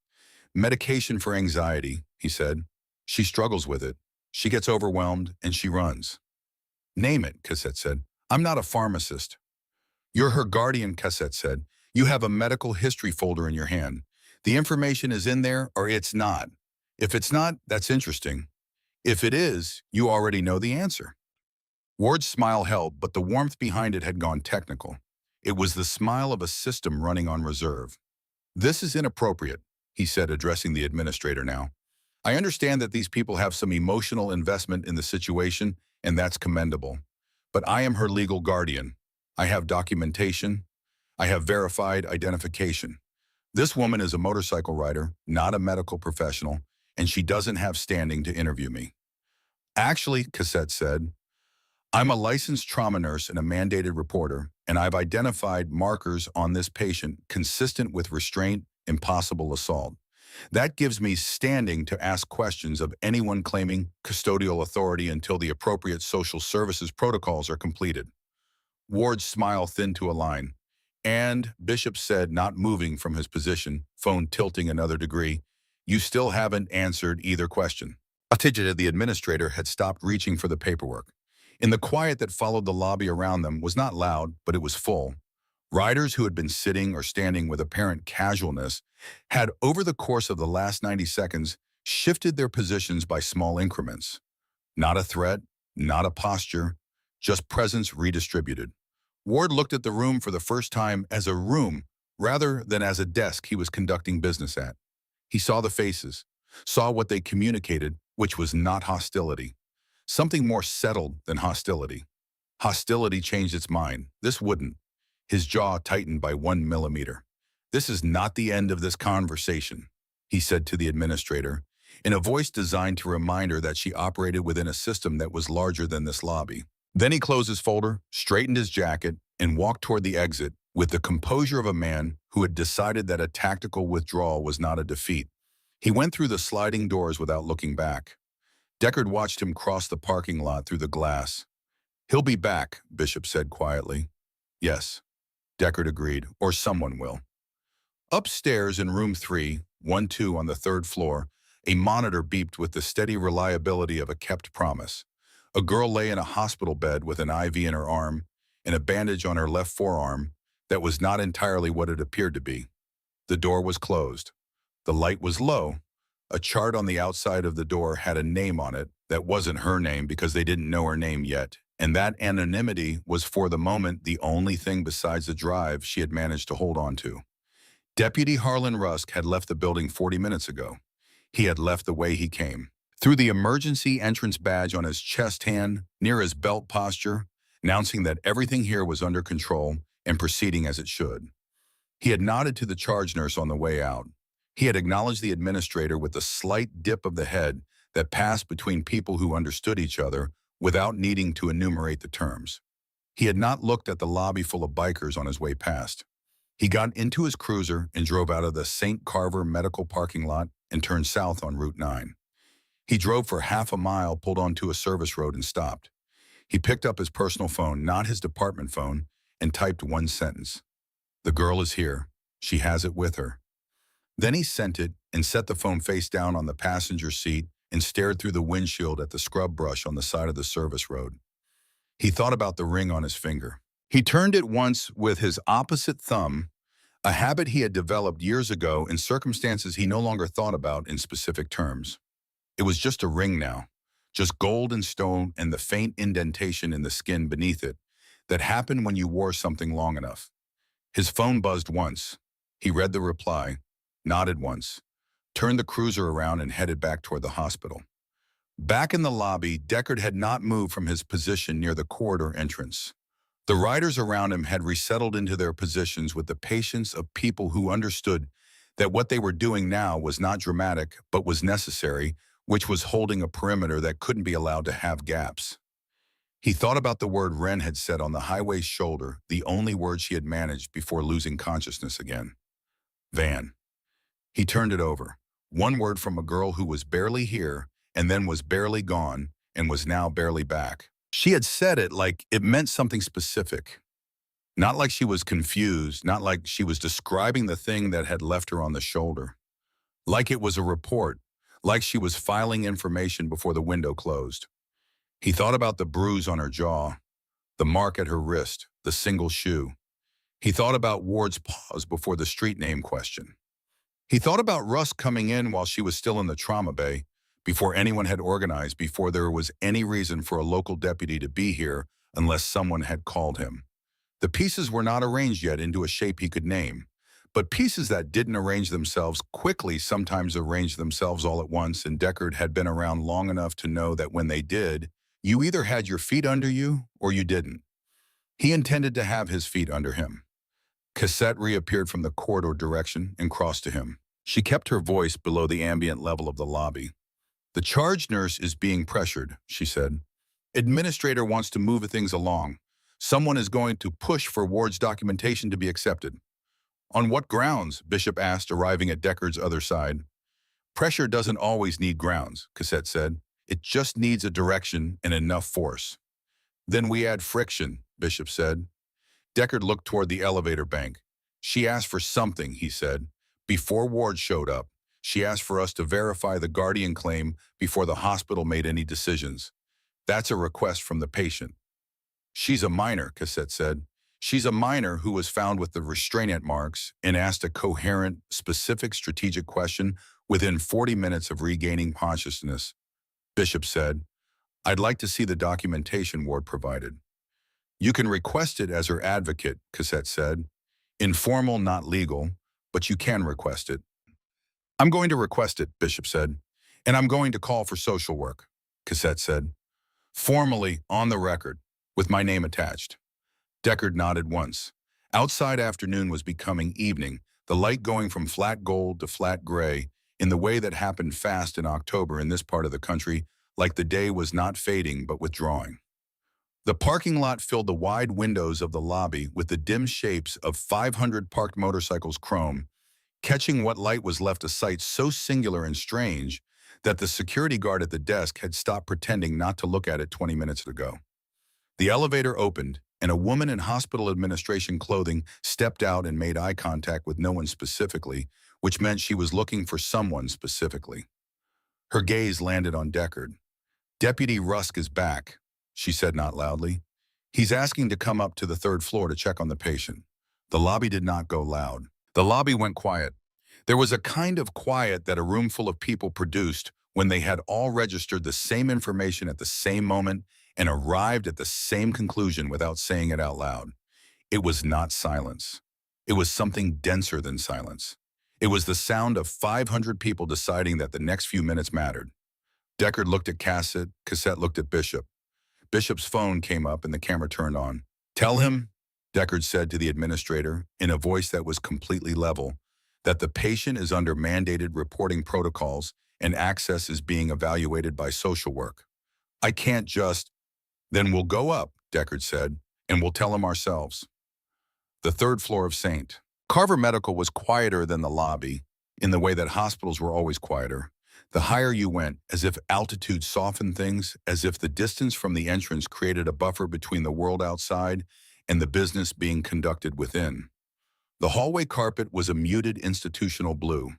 "Medication for anxiety," he said. "She struggles with it. She gets overwhelmed, and she runs." "Name it," Cassette said. "I'm not a pharmacist." "You're her guardian," Cassette said. "You have a medical history folder in your hand. The information is in there, or it's not. If it's not, that's interesting. If it is, you already know the answer." Ward's smile held, but the warmth behind it had gone technical. It was the smile of a system running on reserve. "This is inappropriate," he said, addressing the administrator now. "I understand that these people have some emotional investment in the situation, and that's commendable. But I am her legal guardian. I have documentation. I have verified identification. This woman is a motorcycle rider, not a medical professional, and she doesn't have standing to interview me." "Actually," Cassette said, "I'm a licensed trauma nurse and a mandated reporter, and I've identified markers on this patient consistent with restraint and possible assault. That gives me standing to ask questions of anyone claiming custodial authority until the appropriate social services protocols are completed." Ward's smile thinned to a line. "And," Bishop said, not moving from his position, phone tilting another degree, "you still haven't answered either question." The administrator had stopped reaching for the paperwork. In the quiet that followed, the lobby around them was not loud, but it was full. Riders who had been sitting or standing with apparent casualness had, over the course of the last 90 seconds, shifted their positions by small increments. Not a threat, not a posture, just presence redistributed. Ward looked at the room for the first time as a room rather than as a desk he was conducting business at. He saw the faces, saw what they communicated, which was not hostility. Something more settled than hostility. Hostility changed its mind. This wouldn't. His jaw tightened by 1 millimeter. "This is not the end of this conversation," he said to the administrator, in a voice designed to remind her that she operated within a system that was larger than this lobby. Then he closed his folder, straightened his jacket, and walked toward the exit with the composure of a man who had decided that a tactical withdrawal was not a defeat. He went through the sliding doors without looking back. Deckard watched him cross the parking lot through the glass. "He'll be back," Bishop said quietly. "Yes," Deckard agreed, "or someone will." Upstairs in room 312 on the 3rd floor, a monitor beeped with the steady reliability of a kept promise. A girl lay in a hospital bed with an IV in her arm and a bandage on her left forearm that was not entirely what it appeared to be. The door was closed. The light was low. A chart on the outside of the door had a name on it that wasn't her name because they didn't know her name yet, and that anonymity was for the moment the only thing besides the drive she had managed to hold on to. Deputy Harlan Rusk had left the building 40 minutes ago. He had left the way he came. Through the emergency entrance badge on his chest hand, near his belt posture, announcing that everything here was under control and proceeding as it should. He had nodded to the charge nurse on the way out. He had acknowledged the administrator with a slight dip of the head that passed between people who understood each other without needing to enumerate the terms. He had not looked at the lobby full of bikers on his way past. He got into his cruiser and drove out of the St. Carver Medical parking lot and turned south on Route 9. He drove for half a mile, pulled onto a service road and stopped. He picked up his personal phone, not his department phone, and typed one sentence. "The girl is here. She has it with her." Then he sent it and set the phone face down on the passenger seat and stared through the windshield at the scrub brush on the side of the service road. He thought about the ring on his finger. He turned it once with his opposite thumb, a habit he had developed years ago in circumstances he no longer thought about in specific terms. It was just a ring now, just gold and stone and the faint indentation in the skin beneath it that happened when you wore something long enough. His phone buzzed once. He read the reply, nodded once, turned the cruiser around and headed back toward the hospital. Back in the lobby, Deckard had not moved from his position near the corridor entrance. The riders around him had resettled into their positions with the patience of people who understood that what they were doing now was not dramatic but was necessary, which was holding a perimeter that couldn't be allowed to have gaps. He thought about the word Wren had said on the highway's shoulder, the only word she had managed before losing consciousness again. Van. He turned it over. One word from a girl who was barely here and then was barely gone and was now barely back. She had said it like it meant something specific. Not like she was confused, not like she was describing the thing that had left her on the shoulder. Like it was a report, like she was filing information before the window closed. He thought about the bruise on her jaw, the mark at her wrist, the single shoe. He thought about Ward's pause before the street name question. He thought about Rusk coming in while she was still in the trauma bay, before anyone had organized, before there was any reason for a local deputy to be here unless someone had called him. The pieces were not arranged yet into a shape he could name, but pieces that didn't arrange themselves quickly sometimes arranged themselves all at once, and Deckard had been around long enough to know that when they did, you either had your feet under you or you didn't. He intended to have his feet under him. Cassette reappeared from the corridor direction and crossed to him. She kept her voice below the ambient level of the lobby. "The charge nurse is being pressured," she said. "Administrator wants to move things along. Someone is going to push for Ward's documentation to be accepted." "On what grounds?" Bishop asked, arriving at Deckard's other side. "Pressure doesn't always need grounds," Cassette said. "It just needs a direction and enough force." "Then we add friction," Bishop said. Deckard looked toward the elevator bank. "She asked for something," he said. "Before Ward showed up, she asked for us to verify the guardian claim before the hospital made any decisions. That's a request from the patient." "She's a minor," Cassette said. "She's a minor who was found with the restraint marks and asked a coherent, specific strategic question within 40 minutes of regaining consciousness." Bishop said, "I'd like to see the documentation Ward provided." "You can request it as her advocate," Cassette said. "Informal, not legal, but you can request it." "I'm going to request it," Bishop said. "And I'm going to call for social work," Cassette said. "Formally, on the record, with my name attached." Deckard nodded once. Outside afternoon was becoming evening, the light going from flat gold to flat gray, in the way that happened fast in October in this part of the country, like the day was not fading but withdrawing. The parking lot filled the wide windows of the lobby with the dim shapes of 500 parked motorcycles chrome, catching what light was left a sight so singular and strange that the security guard at the desk had stopped pretending not to look at it 20 minutes ago. The elevator opened, and a woman in hospital administration clothing stepped out and made eye contact with no one specifically, which meant she was looking for someone specifically. Her gaze landed on Deckard. "Deputy Rusk is back," she said not loudly. "He's asking to come up to the third floor to check on the patient." The lobby did not go loud. The lobby went quiet. There was a kind of quiet that a room full of people produced when they had all registered the same information at the same moment and arrived at the same conclusion without saying it out loud. It was not silence. It was something denser than silence. It was the sound of 500 people deciding that the next few minutes mattered. Deckard looked at Cassette looked at Bishop. Bishop's phone came up and the camera turned on. "Tell him," Deckard said to the administrator in a voice that was completely level, "that the patient is under mandated reporting protocols and access is being evaluated by social work. I can't just—" "Then we'll go up," Deckard said, "and we'll tell him ourselves." The third floor of St. Carver Medical was quieter than the lobby, in the way that hospitals were always quieter. The higher you went, as if altitude softened things, as if the distance from the entrance created a buffer between the world outside and the business being conducted within. The hallway carpet was a muted institutional blue.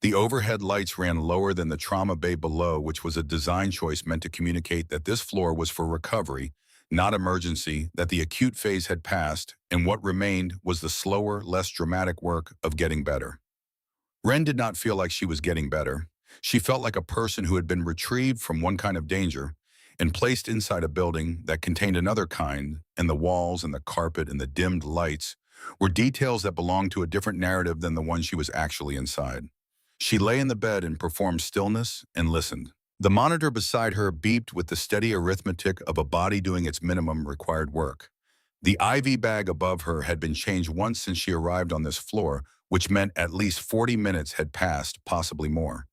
The overhead lights ran lower than the trauma bay below, which was a design choice meant to communicate that this floor was for recovery, not emergency, that the acute phase had passed, and what remained was the slower, less dramatic work of getting better. Wren did not feel like she was getting better. She felt like a person who had been retrieved from one kind of danger and placed inside a building that contained another kind, and the walls and the carpet and the dimmed lights were details that belonged to a different narrative than the one she was actually inside. She lay in the bed in performed stillness and listened. The monitor beside her beeped with the steady arithmetic of a body doing its minimum required work. The IV bag above her had been changed once since she arrived on this floor, which meant at least 40 minutes had passed, possibly more.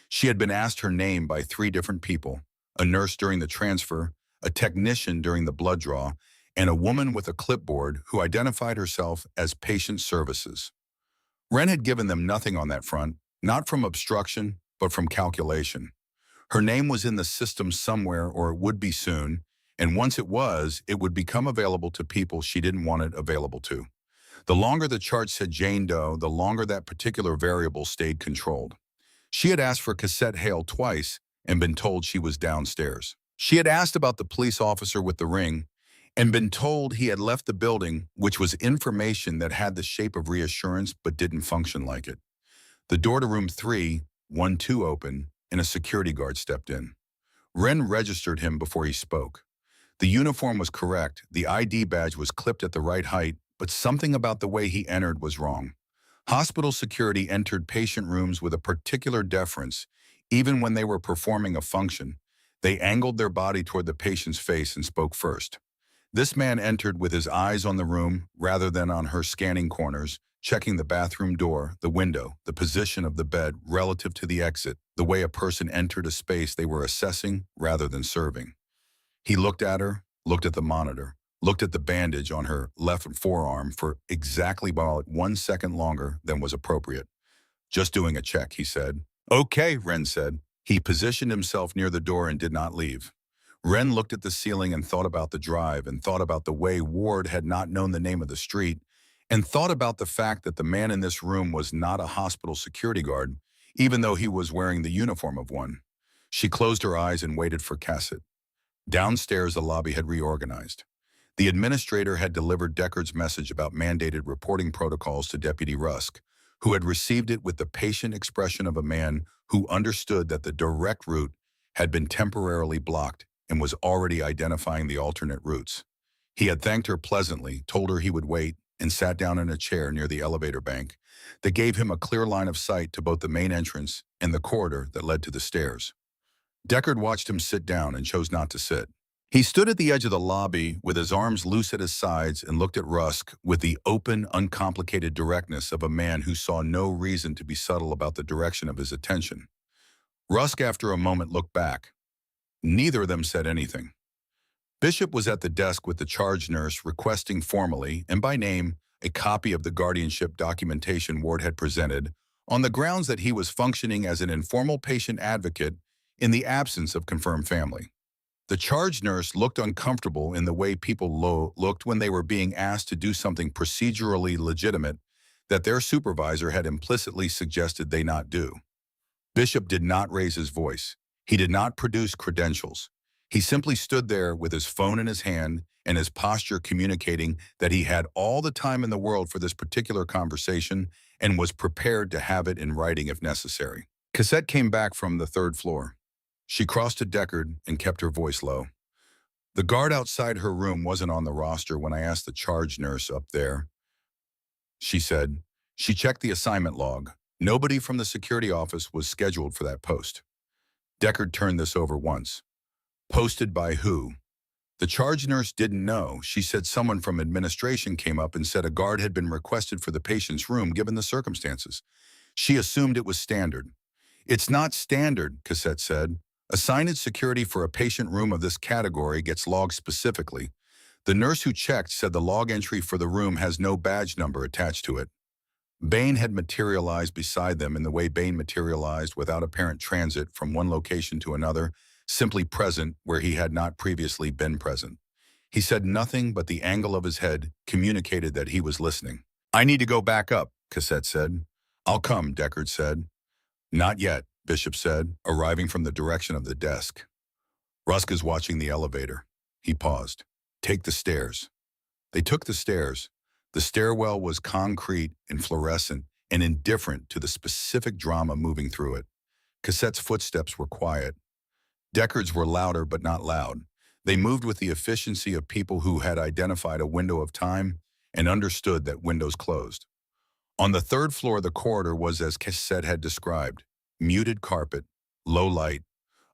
She had been asked her name by 3 different people: a nurse during the transfer, a technician during the blood draw, and a woman with a clipboard who identified herself as patient services. Wren had given them nothing on that front, not from obstruction, but from calculation. Her name was in the system somewhere, or it would be soon, and once it was, it would become available to people she didn't want it available to. The longer the chart said Jane Doe, the longer that particular variable stayed controlled. She had asked for Cassette Hale twice and been told she was downstairs. She had asked about the police officer with the ring and been told he had left the building, which was information that had the shape of reassurance but didn't function like it. The door to room 312 opened, and a security guard stepped in. Wren registered him before he spoke. The uniform was correct, the ID badge was clipped at the right height, but something about the way he entered was wrong. Hospital security entered patient rooms with a particular deference. Even when they were performing a function, they angled their body toward the patient's face and spoke first. This man entered with his eyes on the room rather than on her scanning corners, checking the bathroom door, the window, the position of the bed relative to the exit, the way a person entered a space they were assessing rather than serving. He looked at her, looked at the monitor, looked at the bandage on her left forearm for exactly about 1 second longer than was appropriate. "Just doing a check," he said. "Okay," Wren said. He positioned himself near the door and did not leave. Wren looked at the ceiling and thought about the drive, and thought about the way Ward had not known the name of the street, and thought about the fact that the man in this room was not a hospital security guard, even though he was wearing the uniform of one. She closed her eyes and waited for Cassette. Downstairs, the lobby had reorganized. The administrator had delivered Deckard's message about mandated reporting protocols to Deputy Rusk, who had received it with the patient expression of a man who understood that the direct route had been temporarily blocked and was already identifying the alternate routes. He had thanked her pleasantly, told her he would wait, and sat down in a chair near the elevator bank that gave him a clear line of sight to both the main entrance and the corridor that led to the stairs. Deckard watched him sit down and chose not to sit. He stood at the edge of the lobby with his arms loose at his sides and looked at Rusk with the open, uncomplicated directness of a man who saw no reason to be subtle about the direction of his attention. Rusk, after a moment, looked back. Neither of them said anything. Bishop was at the desk with the charge nurse requesting formally, and by name, a copy of the guardianship documentation Ward had presented on the grounds that he was functioning as an informal patient advocate in the absence of confirmed family. The charge nurse looked uncomfortable in the way people looked when they were being asked to do something procedurally legitimate that their supervisor had implicitly suggested they not do. Bishop did not raise his voice. He did not produce credentials. He simply stood there with his phone in his hand and his posture communicating that he had all the time in the world for this particular conversation and was prepared to have it in writing if necessary. Cassette came back from the 3rd floor. She crossed to Deckard and kept her voice low. The guard outside her room wasn't on the roster when I asked the charge nurse up there, she said. She checked the assignment log. Nobody from the security office was scheduled for that post. Deckard turned this over once. Posted by who? The charge nurse didn't know. She said someone from administration came up and said a guard had been requested for the patient's room given the circumstances. She assumed it was standard. It's not standard, Cassette said. Assigned security for a patient room of this category gets logged specifically. The nurse who checked said the log entry for the room has no badge number attached to it. Bane had materialized beside them in the way Bane materialized without apparent transit from one location to another, simply present where he had not previously been present. He said nothing, but the angle of his head communicated that he was listening. I need to go back up, Cassette said. I'll come, Deckard said. Not yet, Bishop said, arriving from the direction of the desk. Rusk is watching the elevator. He paused. Take the stairs. They took the stairs. The stairwell was concrete and fluorescent and indifferent to the specific drama moving through it. Cassette's footsteps were quiet. Deckard's were louder but not loud. They moved with the efficiency of people who had identified a window of time and understood that windows closed. On the third floor, the corridor was as Cassette had described. Muted carpet, low light,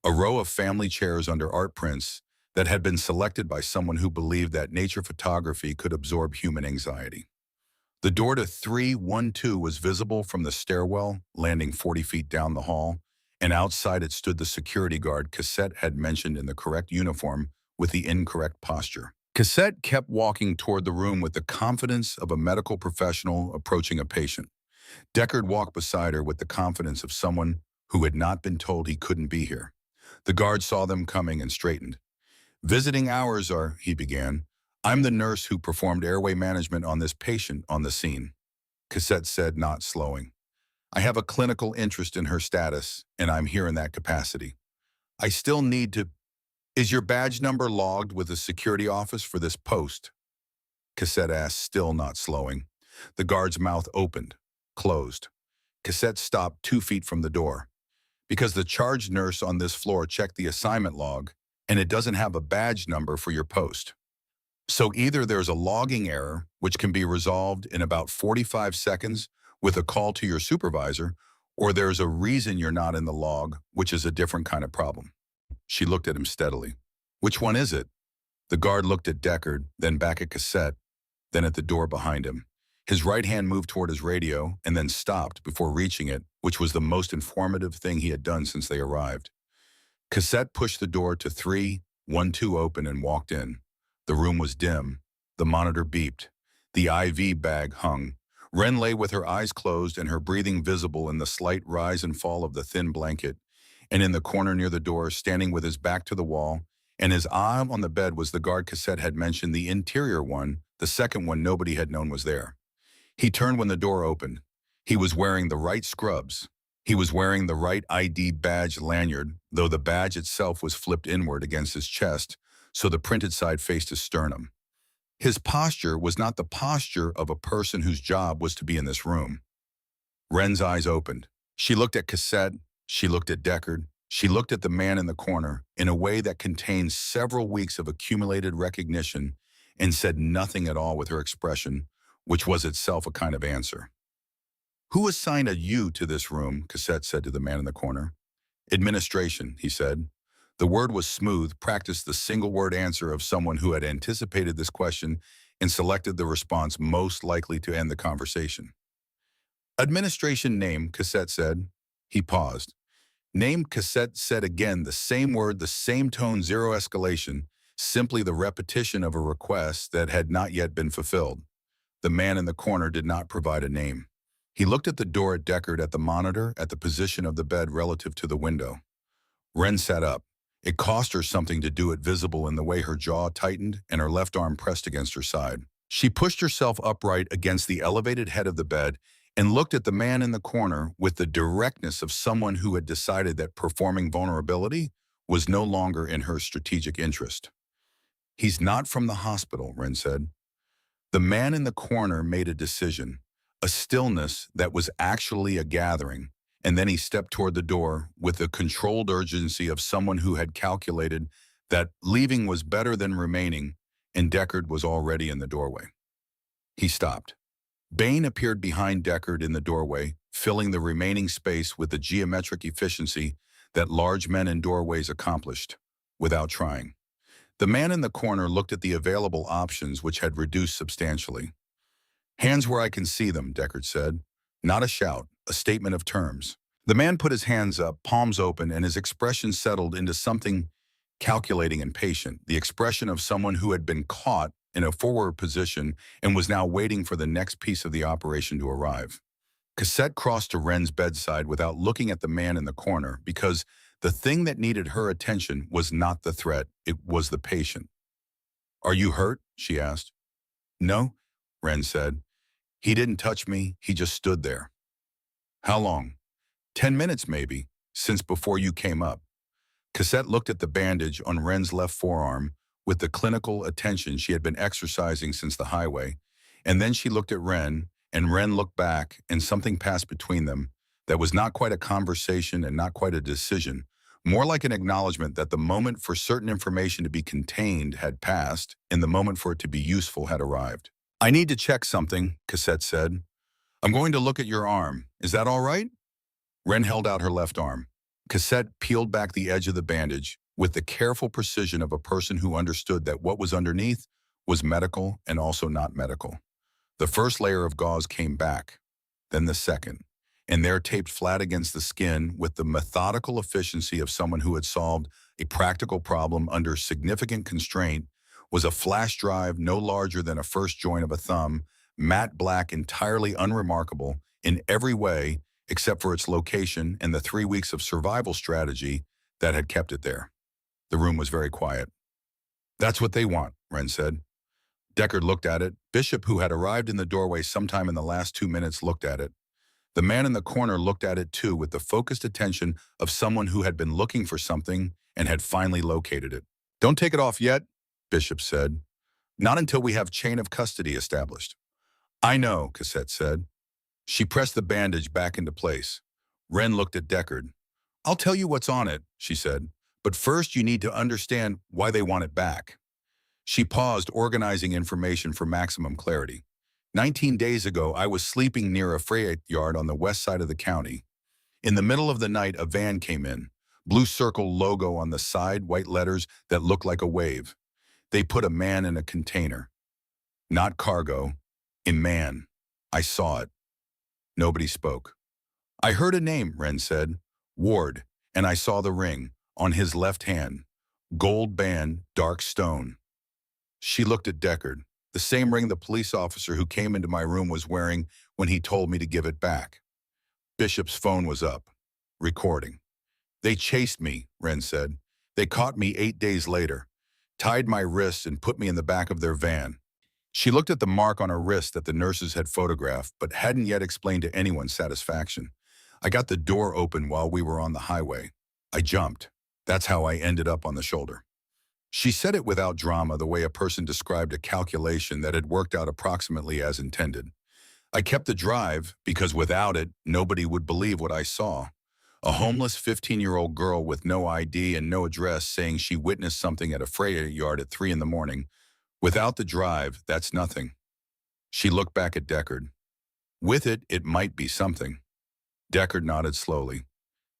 a row of family chairs under art prints that had been selected by someone who believed that nature photography could absorb human anxiety. The door to 312 was visible from the stairwell, landing 40 feet down the hall, and outside it stood the security guard Cassette had mentioned in the correct uniform with the incorrect posture. Cassette kept walking toward the room with the confidence of a medical professional approaching a patient. Deckard walked beside her with the confidence of someone who had not been told he couldn't be here. The guard saw them coming and straightened. Visiting hours are, he began. I'm the nurse who performed airway management on this patient on the scene, Cassette said, not slowing. I have a clinical interest in her status, and I'm here in that capacity. I still need to... Is your badge number logged with the security office for this post? Cassette asked, still not slowing. The guard's mouth opened, closed. Cassette stopped 2 feet from the door. Because the charge nurse on this floor checked the assignment log, and it doesn't have a badge number for your post. So either there's a logging error, which can be resolved in about 45 seconds with a call to your supervisor, or there's a reason you're not in the log, which is a different kind of problem. She looked at him steadily. Which one is it? The guard looked at Deckard, then back at Cassette, then at the door behind him. His right hand moved toward his radio and then stopped before reaching it, which was the most informative thing he had done since they arrived. Cassette pushed the door to 312 open and walked in. The room was dim. The monitor beeped. The IV bag hung. Ren lay with her eyes closed and her breathing visible in the slight rise and fall of the thin blanket. And in the corner near the door, standing with his back to the wall, and his eye on the bed was the guard Cassette had mentioned, the interior one, the second one nobody had known was there. He turned when the door opened. He was wearing the right scrubs. He was wearing the right ID badge lanyard, though the badge itself was flipped inward against his chest, so the printed side faced his sternum. His posture was not the posture of a person whose job was to be in this room. Ren's eyes opened. She looked at Cassette, she looked at Deckard, she looked at the man in the corner in a way that contained several weeks of accumulated recognition and said nothing at all with her expression, which was itself a kind of answer. Who assigned a you to this room? Cassette said to the man in the corner. Administration, he said. The word was smooth, practiced the single-word answer of someone who had anticipated this question and selected the response most likely to end the conversation. Administration name, Cassette said. He paused. Name, Cassette said again, the same word, the same tone, zero escalation, simply the repetition of a request that had not yet been fulfilled. The man in the corner did not provide a name. He looked at the door at Deckard, at the monitor, at the position of the bed relative to the window. Ren sat up. It cost her something to do it visible in the way her jaw tightened and her left arm pressed against her side. She pushed herself upright against the elevated head of the bed and looked at the man in the corner with the directness of someone who had decided that performing vulnerability was no longer in her strategic interest. He's not from the hospital, Ren said. The man in the corner made a decision, a stillness that was actually a gathering, and then he stepped toward the door with the controlled urgency of someone who had calculated that leaving was better than remaining, and Deckard was already in the doorway. He stopped. Bane appeared behind Deckard in the doorway, filling the remaining space with the geometric efficiency that large men in doorways accomplished, without trying. The man in the corner looked at the available options, which had reduced substantially. "Hands where I can see them," Deckard said. Not a shout, a statement of terms. The man put his hands up, palms open, and his expression settled into something calculating and patient, the expression of someone who had been caught in a forward position and was now waiting for the next piece of the operation to arrive. Cassette crossed to Ren's bedside without looking at the man in the corner, because the thing that needed her attention was not the threat, it was the patient. "Are you hurt?" she asked. "No," Ren said. "He didn't touch me, he just stood there." "How long?" 10 minutes maybe, since before you came up." Cassette looked at the bandage on Ren's left forearm with the clinical attention she had been exercising since the highway, and then she looked at Ren, and Ren looked back, and something passed between them that was not quite a conversation and not quite a decision, more like an acknowledgement that the moment for certain information to be contained had passed, and the moment for it to be useful had arrived. "I need to check something," Cassette said. "I'm going to look at your arm. Is that all right?" Ren held out her left arm. Cassette peeled back the edge of the bandage with the careful precision of a person who understood that what was underneath was medical and also not medical. The first layer of gauze came back, then the second, and there taped flat against the skin with the methodical efficiency of someone who had solved a practical problem under significant constraint was a flash drive no larger than a first joint of a thumb, matte black, entirely unremarkable in every way except for its location and the 3 weeks of survival strategy that had kept it there. The room was very quiet. "That's what they want," Ren said. Deckard looked at it. Bishop, who had arrived in the doorway sometime in the last 2 minutes, looked at it. The man in the corner looked at it too with the focused attention of someone who had been looking for something and had finally located it. "Don't take it off yet," Bishop said. "Not until we have chain of custody established." "I know," Cassette said. She pressed the bandage back into place. Ren looked at Deckard. "I'll tell you what's on it," she said, "but first you need to understand why they want it back." She paused, organizing information for maximum clarity. 19 days ago, I was sleeping near a freight yard on the west side of the county. In the middle of the night, a van came in. Blue circle logo on the side, white letters that looked like a wave. They put a man in a container. Not cargo, a man. I saw it. Nobody spoke. "I heard a name," Ren said. "Ward, and I saw the ring, on his left hand. Gold band, dark stone." She looked at Deckard, the same ring the police officer who came into my room was wearing when he told me to give it back. Bishop's phone was up. Recording. "They chased me," Ren said. "They caught me 8 days later, tied my wrists and put me in the back of their van." She looked at the mark on her wrist that the nurses had photographed, but hadn't yet explained to anyone's satisfaction. "I got the door open while we were on the highway. I jumped. That's how I ended up on the shoulder." She said it without drama, the way a person described a calculation that had worked out approximately as intended. "I kept the drive because without it, nobody would believe what I saw. A homeless 15-year-old girl with no ID and no address saying she witnessed something at a freight yard at 3 in the morning. Without the drive, that's nothing." She looked back at Deckard. "With it, it might be something." Deckard nodded slowly.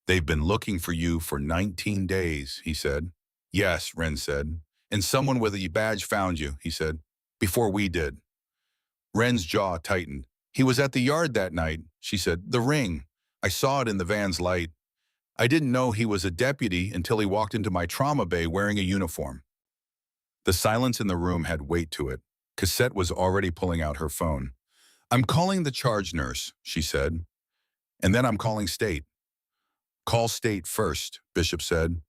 "They've been looking for you for 19 days, he said. "Yes," Ren said. "And someone with a badge found you," he said. "Before we did." Ren's jaw tightened. "He was at the yard that night," she said. "The ring. I saw it in the van's light. I didn't know he was a deputy until he walked into my trauma bay wearing a uniform." The silence in the room had weight to it. Cassette was already pulling out her phone. "I'm calling the charge nurse," she said. "And then I'm calling State." "Call State first," Bishop said.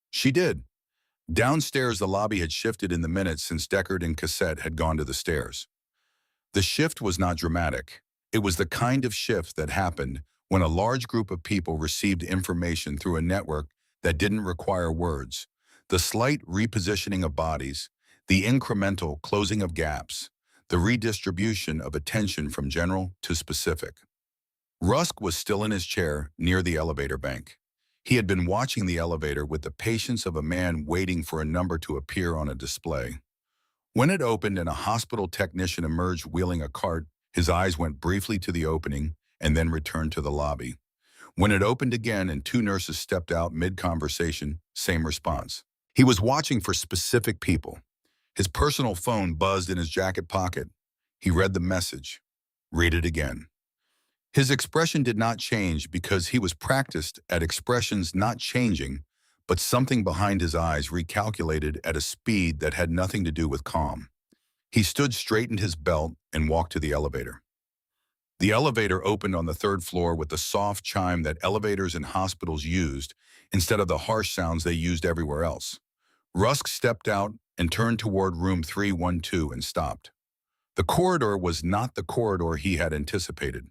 She did. Downstairs, the lobby had shifted in the minutes since Deckard and Cassette had gone to the stairs. The shift was not dramatic. It was the kind of shift that happened when a large group of people received information through a network that didn't require words. The slight repositioning of bodies, the incremental closing of gaps, the redistribution of attention from general to specific. Rusk was still in his chair near the elevator bank. He had been watching the elevator with the patience of a man waiting for a number to appear on a display. When it opened and a hospital technician emerged wheeling a cart, his eyes went briefly to the opening and then returned to the lobby. When it opened again and two nurses stepped out mid-conversation, same response. He was watching for specific people. His personal phone buzzed in his jacket pocket. He read the message. Read it again. His expression did not change because he was practiced at expressions not changing, but something behind his eyes recalculated at a speed that had nothing to do with calm. He stood, straightened his belt, and walked to the elevator. The elevator opened on the third floor with the soft chime that elevators in hospitals used instead of the harsh sounds they used everywhere else. Rusk stepped out and turned toward room 312 and stopped. The corridor was not the corridor he had anticipated.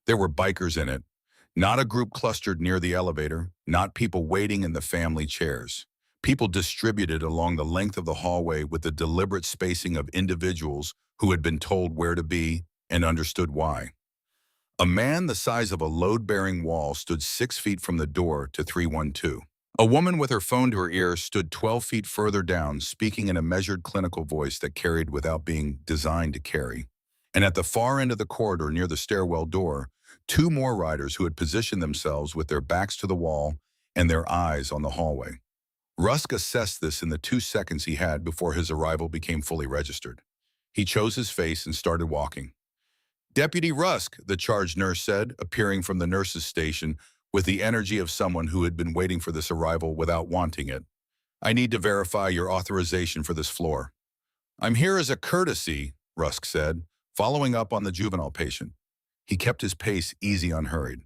There were bikers in it, not a group clustered near the elevator, not people waiting in the family chairs. People distributed along the length of the hallway with the deliberate spacing of individuals who had been told where to be and understood why. A man the size of a load-bearing wall stood 6 feet from the door to 312. A woman with her phone to her ear stood 12 feet further down, speaking in a measured clinical voice that carried without being designed to carry. And at the far end of the corridor near the stairwell door, two more riders who had positioned themselves with their backs to the wall and their eyes on the hallway. Rusk assessed this in the 2 seconds he had before his arrival became fully registered. He chose his face and started walking. "Deputy Rusk," the charge nurse said, appearing from the nurse's station with the energy of someone who had been waiting for this arrival without wanting it. "I need to verify your authorization for this floor." "I'm here as a courtesy," Rusk said, following up on the juvenile patient. He kept his pace easy, unhurried.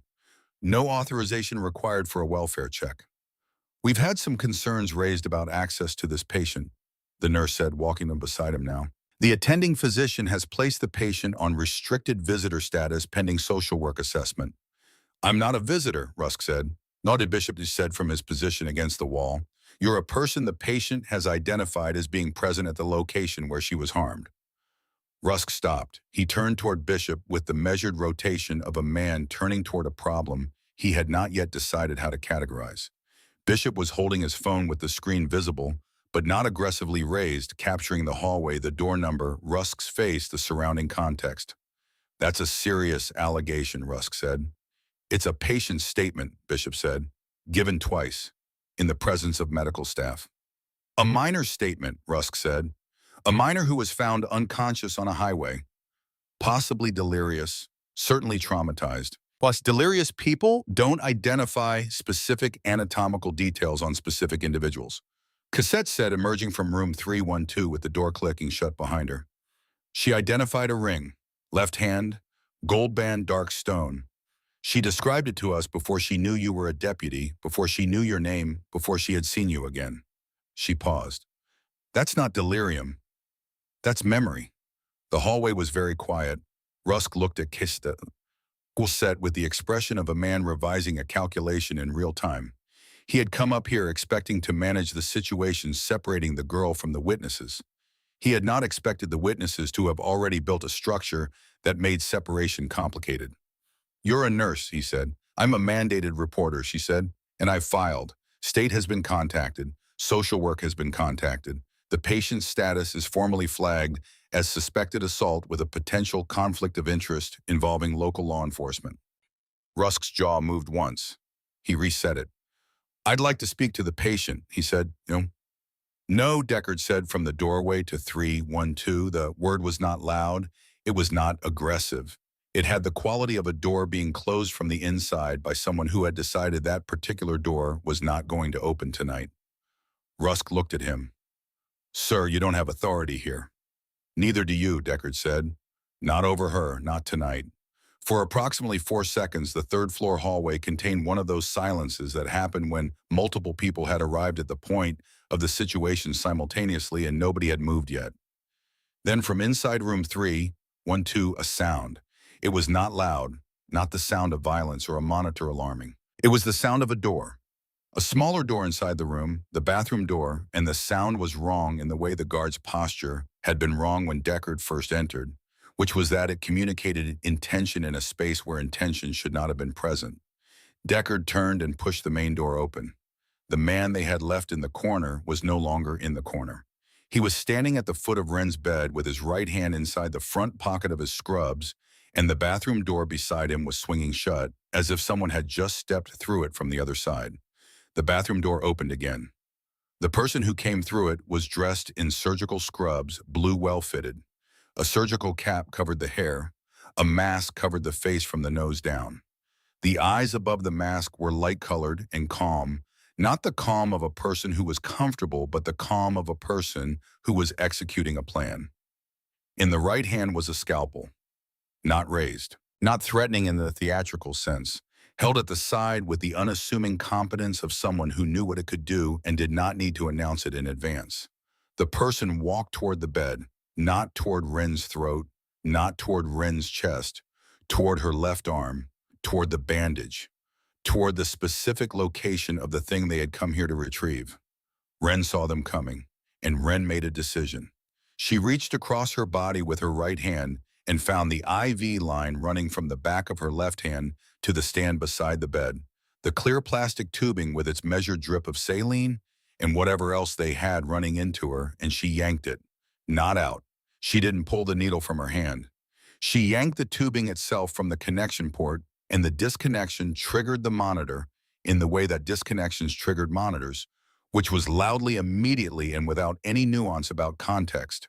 "No authorization required for a welfare check." "We've had some concerns raised about access to this patient," the nurse said, walking them beside him now. "The attending physician has placed the patient on restricted visitor status pending social work assessment." "I'm not a visitor," Rusk said. "No," Bishop said from his position against the wall. "You're a person the patient has identified as being present at the location where she was harmed." Rusk stopped. He turned toward Bishop with the measured rotation of a man turning toward a problem he had not yet decided how to categorize. Bishop was holding his phone with the screen visible, but not aggressively raised, capturing the hallway, the door number, Rusk's face, the surrounding context. "That's a serious allegation," Rusk said. "It's a patient statement," Bishop said, "given twice, in the presence of medical staff." "A minor statement," Rusk said. "A minor who was found unconscious on a highway, possibly delirious, certainly traumatized. Plus, delirious people don't identify specific anatomical details on specific individuals." Cassette said, emerging from room 312 with the door clicking shut behind her. "She identified a ring, left hand, gold band, dark stone. She described it to us before she knew you were a deputy, before she knew your name, before she had seen you again." She paused. "That's not delirium. That's memory." The hallway was very quiet. Rusk looked at Cassette with the expression of a man revising a calculation in real time. He had come up here expecting to manage the situation separating the girl from the witnesses. He had not expected the witnesses to have already built a structure that made separation complicated. "You're a nurse," he said. "I'm a mandated reporter," she said, "and I've filed. State has been contacted. Social work has been contacted. The patient's status is formally flagged as suspected assault with a potential conflict of interest involving local law enforcement." Rusk's jaw moved once. He reset it. "I'd like to speak to the patient," he said. "No," Deckard said from the doorway to 312. The word was not loud. It was not aggressive. It had the quality of a door being closed from the inside by someone who had decided that particular door was not going to open tonight. Rusk looked at him. "Sir, you don't have authority here." "Neither do you," Deckard said. "Not over her, not tonight." For approximately 4 seconds, the third-floor hallway contained one of those silences that happen when multiple people had arrived at the point of the situation simultaneously and nobody had moved yet. Then from inside room 312, a sound. It was not loud, not the sound of violence or a monitor alarming. It was the sound of a door. A smaller door inside the room, the bathroom door, and the sound was wrong in the way the guard's posture had been wrong when Deckard first entered, which was that it communicated intention in a space where intention should not have been present. Deckard turned and pushed the main door open. The man they had left in the corner was no longer in the corner. He was standing at the foot of Ren's bed with his right hand inside the front pocket of his scrubs, and the bathroom door beside him was swinging shut, as if someone had just stepped through it from the other side. The bathroom door opened again. The person who came through it was dressed in surgical scrubs, blue well-fitted. A surgical cap covered the hair. A mask covered the face from the nose down. The eyes above the mask were light-colored and calm, not the calm of a person who was comfortable, but the calm of a person who was executing a plan. In the right hand was a scalpel, not raised, not threatening in the theatrical sense, held at the side with the unassuming competence of someone who knew what it could do and did not need to announce it in advance. The person walked toward the bed, not toward Ren's throat, not toward Ren's chest, toward her left arm, toward the bandage, toward the specific location of the thing they had come here to retrieve. Ren saw them coming, and Ren made a decision. She reached across her body with her right hand and found the IV line running from the back of her left hand to the stand beside the bed, the clear plastic tubing with its measured drip of saline and whatever else they had running into her, and she yanked it. Not out. She didn't pull the needle from her hand. She yanked the tubing itself from the connection port, and the disconnection triggered the monitor in the way that disconnections triggered monitors, which was loudly, immediately, and without any nuance about context.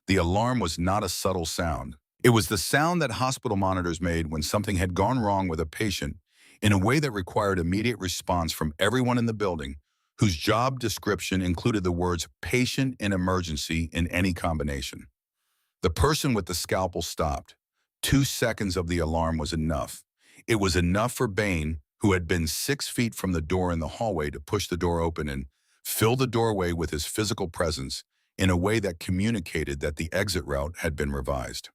The alarm was not a subtle sound. It was the sound that hospital monitors made when something had gone wrong with a patient in a way that required immediate response from everyone in the building, whose job description included the words "patient" and "emergency" in any combination. The person with the scalpel stopped. 2 seconds of the alarm was enough. It was enough for Bain, who had been 6 feet from the door in the hallway, to push the door open and fill the doorway with his physical presence in a way that communicated that the exit route had been revised.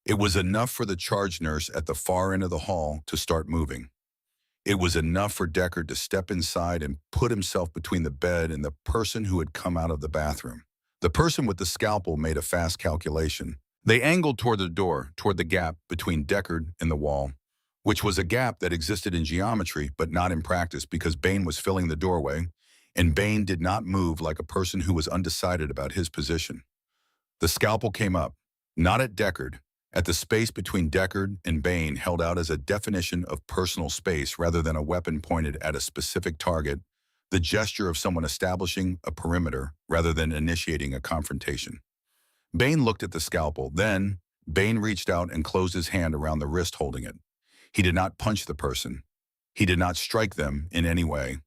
It was enough for the charge nurse at the far end of the hall to start moving. It was enough for Deckard to step inside and put himself between the bed and the person who had come out of the bathroom. The person with the scalpel made a fast calculation. They angled toward the door, toward the gap between Deckard and the wall, which was a gap that existed in geometry but not in practice because Bain was filling the doorway, and Bain did not move like a person who was undecided about his position. The scalpel came up, not at Deckard, at the space between Deckard and Bain, held out as a definition of personal space rather than a weapon pointed at a specific target, the gesture of someone establishing a perimeter rather than initiating a confrontation. Bain looked at the scalpel. Then, Bain reached out and closed his hand around the wrist holding it. He did not punch the person. He did not strike them in any way.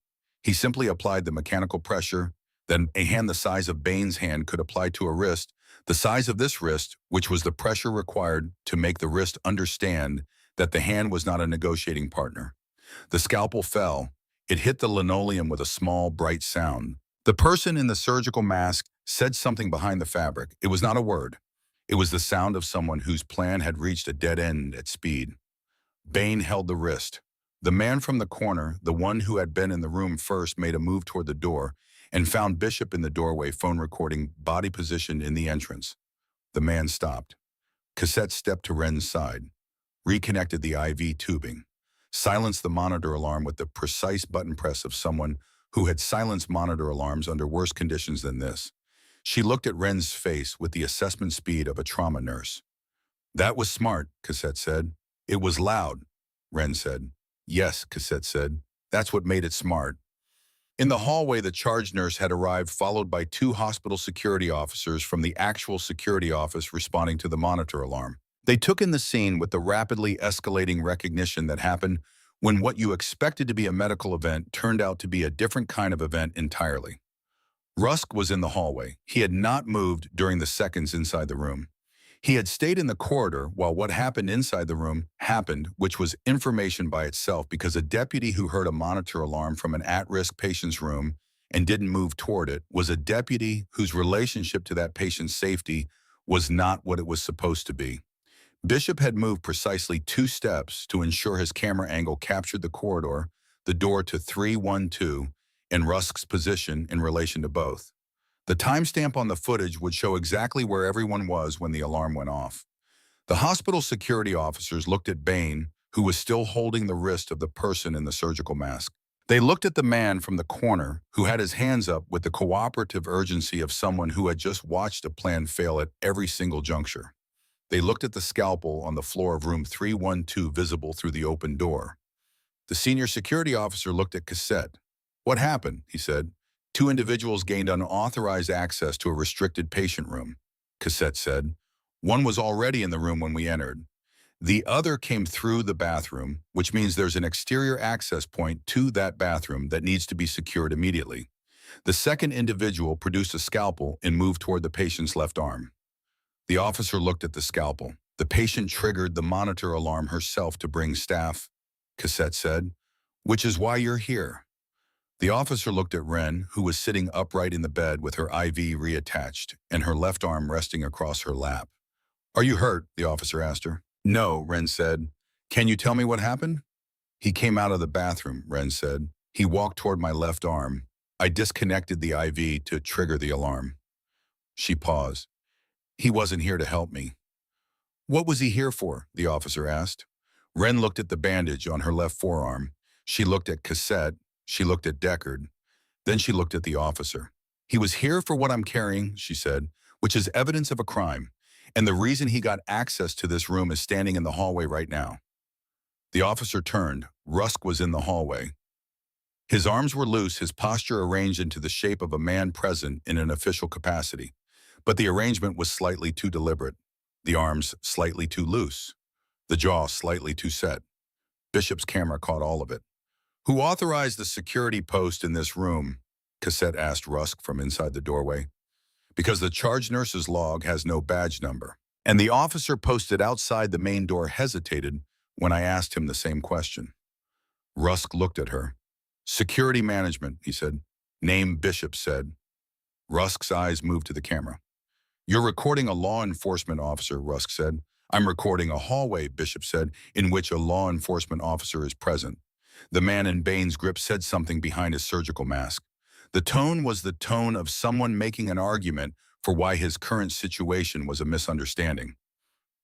He simply applied the mechanical pressure that a hand the size of Bain's hand could apply to a wrist, the size of this wrist, which was the pressure required to make the wrist understand that the hand was not a negotiating partner. The scalpel fell. It hit the linoleum with a small, bright sound. The person in the surgical mask said something behind the fabric. It was not a word. It was the sound of someone whose plan had reached a dead end at speed. Bain held the wrist. The man from the corner, the one who had been in the room first, made a move toward the door and found Bishop in the doorway, phone recording, body positioned in the entrance. The man stopped. Cassette stepped to Ren's side, reconnected the IV tubing, silenced the monitor alarm with the precise button press of someone who had silenced monitor alarms under worse conditions than this. She looked at Ren's face with the assessment speed of a trauma nurse. "That was smart," Cassette said. "It was loud," Ren said. "Yes," Cassette said. "That's what made it smart." In the hallway, the charge nurse had arrived, followed by 2 hospital security officers from the actual security office responding to the monitor alarm. They took in the scene with the rapidly escalating recognition that happened when what you expected to be a medical event turned out to be a different kind of event entirely. Rusk was in the hallway. He had not moved during the seconds inside the room. He had stayed in the corridor while what happened inside the room happened, which was information by itself because a deputy who heard a monitor alarm from an at-risk patient's room and didn't move toward it was a deputy whose relationship to that patient's safety was not what it was supposed to be. Bishop had moved precisely 2 steps to ensure his camera angle captured the corridor, the door to 312, and Rusk's position in relation to both. The timestamp on the footage would show exactly where everyone was when the alarm went off. The hospital security officers looked at Bain, who was still holding the wrist of the person in the surgical mask. They looked at the man from the corner who had his hands up with the cooperative urgency of someone who had just watched a plan fail at every single juncture. They looked at the scalpel on the floor of room 312 visible through the open door. The senior security officer looked at Cassette. "What happened?" he said. "Two individuals gained unauthorized access to a restricted patient room," Cassette said. "One was already in the room when we entered. The other came through the bathroom, which means there's an exterior access point to that bathroom that needs to be secured immediately. The second individual produced a scalpel and moved toward the patient's left arm." The officer looked at the scalpel. "The patient triggered the monitor alarm herself to bring staff," Cassette said, "which is why you're here." The officer looked at Ren, who was sitting upright in the bed with her IV reattached and her left arm resting across her lap. "Are you hurt?" the officer asked her. "No," Ren said. "Can you tell me what happened?" "He came out of the bathroom," Ren said. "He walked toward my left arm. I disconnected the IV to trigger the alarm." She paused. "He wasn't here to help me." "What was he here for?" the officer asked. Ren looked at the bandage on her left forearm. She looked at Cassette. She looked at Deckard. Then she looked at the officer. "He was here for what I'm carrying," she said, "which is evidence of a crime. And the reason he got access to this room is standing in the hallway right now." The officer turned. Rusk was in the hallway. His arms were loose, his posture arranged into the shape of a man present in an official capacity. But the arrangement was slightly too deliberate. The arms slightly too loose. The jaw slightly too set. Bishop's camera caught all of it. "Who authorized the security post in this room?" Cassette asked Rusk from inside the doorway. "Because the charge nurse's log has no badge number." And the officer posted outside the main door hesitated when I asked him the same question. Rusk looked at her. "Security management," he said. "Name," Bishop said. Rusk's eyes moved to the camera. "You're recording a law enforcement officer," Rusk said. "I'm recording a hallway," Bishop said, "in which a law enforcement officer is present." The man in Bane's grip said something behind his surgical mask. The tone was the tone of someone making an argument for why his current situation was a misunderstanding.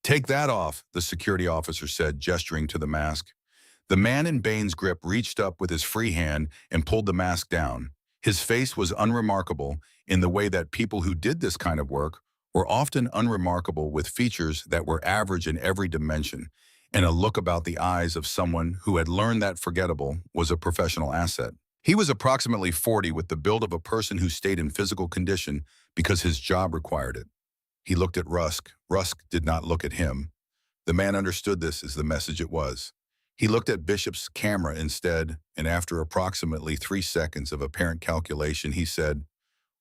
"Take that off," the security officer said, gesturing to the mask. The man in Bane's grip reached up with his free hand and pulled the mask down. His face was unremarkable in the way that people who did this kind of work were often unremarkable, with features that were average in every dimension, and a look about the eyes of someone who had learned that forgettable was a professional asset. He was approximately 40, with the build of a person who stayed in physical condition because his job required it. He looked at Rusk. Rusk did not look at him. The man understood this as the message it was. He looked at Bishop's camera instead, and after approximately 3 seconds of apparent calculation, he said,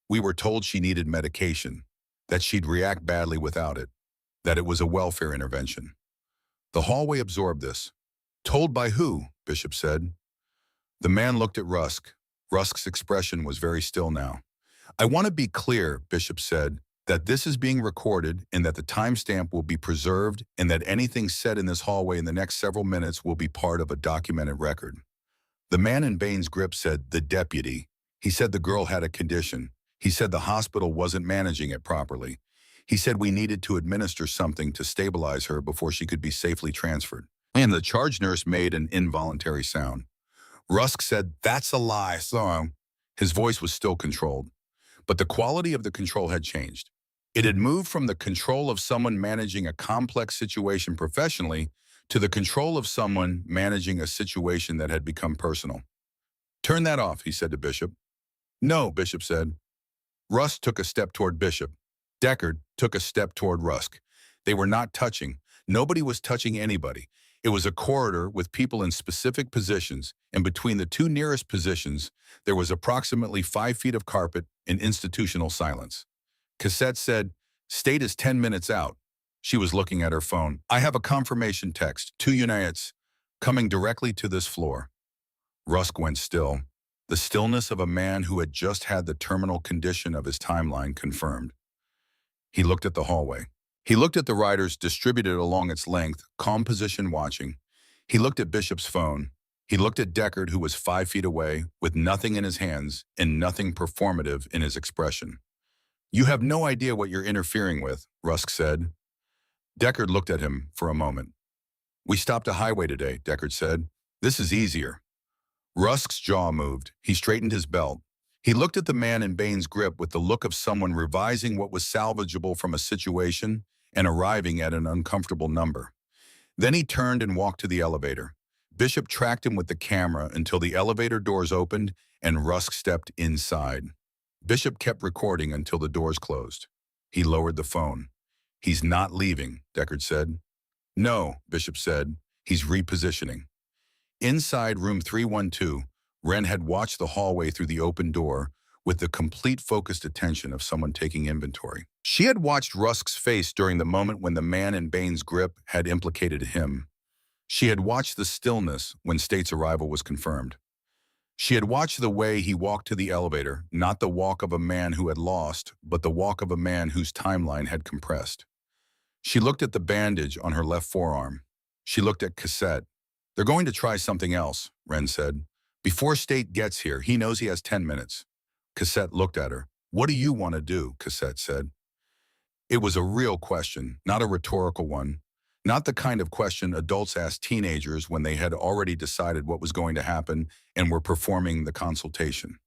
"We were told she needed medication, that she'd react badly without it, that it was a welfare intervention." The hallway absorbed this. "Told by who?" Bishop said. The man looked at Rusk. Rusk's expression was very still now. "I want to be clear," Bishop said, "that this is being recorded and that the timestamp will be preserved and that anything said in this hallway in the next several minutes will be part of a documented record." The man in Bane's grip said, "The deputy. He said the girl had a condition. He said the hospital wasn't managing it properly. He said we needed to administer something to stabilize her before she could be safely transferred." And the charge nurse made an involuntary sound. Rusk said, "That's a lie, so." His voice was still controlled, but the quality of the control had changed. It had moved from the control of someone managing a complex situation professionally to the control of someone managing a situation that had become personal. "Turn that off," he said to Bishop. "No," Bishop said. Rusk took a step toward Bishop. Deckard took a step toward Rusk. They were not touching. Nobody was touching anybody. It was a corridor with people in specific positions, and between the two nearest positions, there was approximately 5 feet of carpet and institutional silence. Cassette said, "State is 10 minutes out." She was looking at her phone. "I have a confirmation text, 2 units, coming directly to this floor." Rusk went still. The stillness of a man who had just had the terminal condition of his timeline confirmed. He looked at the hallway. He looked at the riders distributed along its length, calm position watching. He looked at Bishop's phone. He looked at Deckard, who was 5 feet away, with nothing in his hands and nothing performative in his expression. "You have no idea what you're interfering with," Rusk said. Deckard looked at him for a moment. We stopped a highway today, Deckard said. This is easier. Rusk's jaw moved. He straightened his belt. He looked at the man in Bane's grip with the look of someone revising what was salvageable from a situation and arriving at an uncomfortable number. Then he turned and walked to the elevator. Bishop tracked him with the camera until the elevator doors opened and Rusk stepped inside. Bishop kept recording until the doors closed. He lowered the phone. He's not leaving, Deckard said. No, Bishop said. He's repositioning. Inside room 312, Wren had watched the hallway through the open door with the complete focused attention of someone taking inventory. She had watched Rusk's face during the moment when the man in Bane's grip had implicated him. She had watched the stillness when State's arrival was confirmed. She had watched the way he walked to the elevator, not the walk of a man who had lost, but the walk of a man whose timeline had compressed. She looked at the bandage on her left forearm. She looked at Cassette. They're going to try something else, Wren said. Before State gets here, he knows he has 10 minutes. Cassette looked at her. What do you want to do? Cassette said. It was a real question, not a rhetorical one. Not the kind of question adults ask teenagers when they had already decided what was going to happen and were performing the consultation.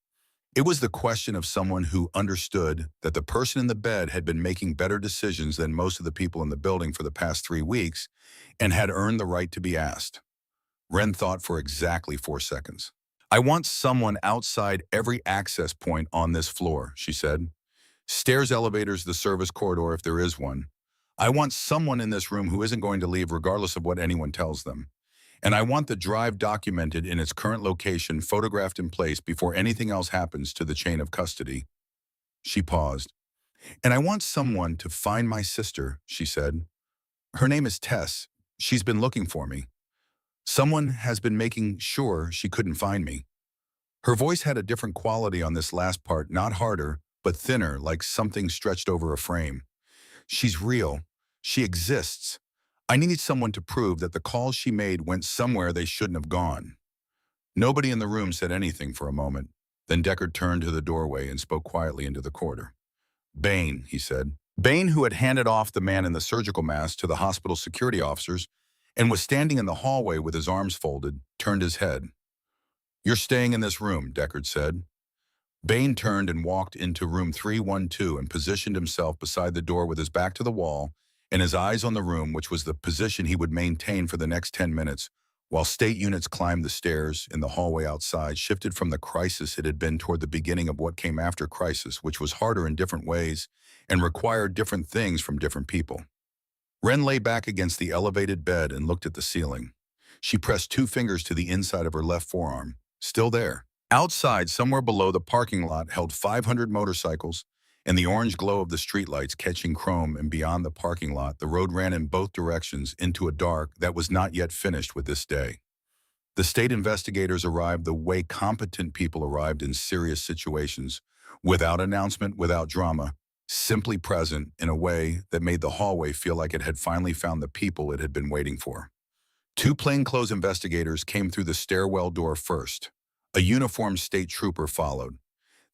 It was the question of someone who understood that the person in the bed had been making better decisions than most of the people in the building for the past 3 weeks and had earned the right to be asked. Wren thought for exactly 4 seconds. I want someone outside every access point on this floor, she said. Stairs, elevators, the service corridor if there is one. I want someone in this room who isn't going to leave regardless of what anyone tells them. And I want the drive documented in its current location, photographed in place before anything else happens to the chain of custody. She paused. And I want someone to find my sister, she said. Her name is Tess. She's been looking for me. Someone has been making sure she couldn't find me. Her voice had a different quality on this last part, not harder, but thinner, like something stretched over a frame. She's real. She exists. I needed someone to prove that the calls she made went somewhere they shouldn't have gone. Nobody in the room said anything for a moment. Then Deckard turned to the doorway and spoke quietly into the corridor. Bane, he said. Bane, who had handed off the man in the surgical mask to the hospital security officers and was standing in the hallway with his arms folded, turned his head. You're staying in this room, Deckard said. Bane turned and walked into room 312 and positioned himself beside the door with his back to the wall and his eyes on the room, which was the position he would maintain for the next 10 minutes, while state units climbed the stairs in the hallway outside, shifted from the crisis it had been toward the beginning of what came after crisis, which was harder in different ways and required different things from different people. Wren lay back against the elevated bed and looked at the ceiling. She pressed 2 fingers to the inside of her left forearm. Still there. Outside, somewhere below, the parking lot held 500 motorcycles, and the orange glow of the streetlights catching chrome, and beyond the parking lot, the road ran in both directions into a dark that was not yet finished with this day. The state investigators arrived the way competent people arrived in serious situations, without announcement, without drama, simply present in a way that made the hallway feel like it had finally found the people it had been waiting for. 2 plainclothes investigators came through the stairwell door first. A uniformed state trooper followed.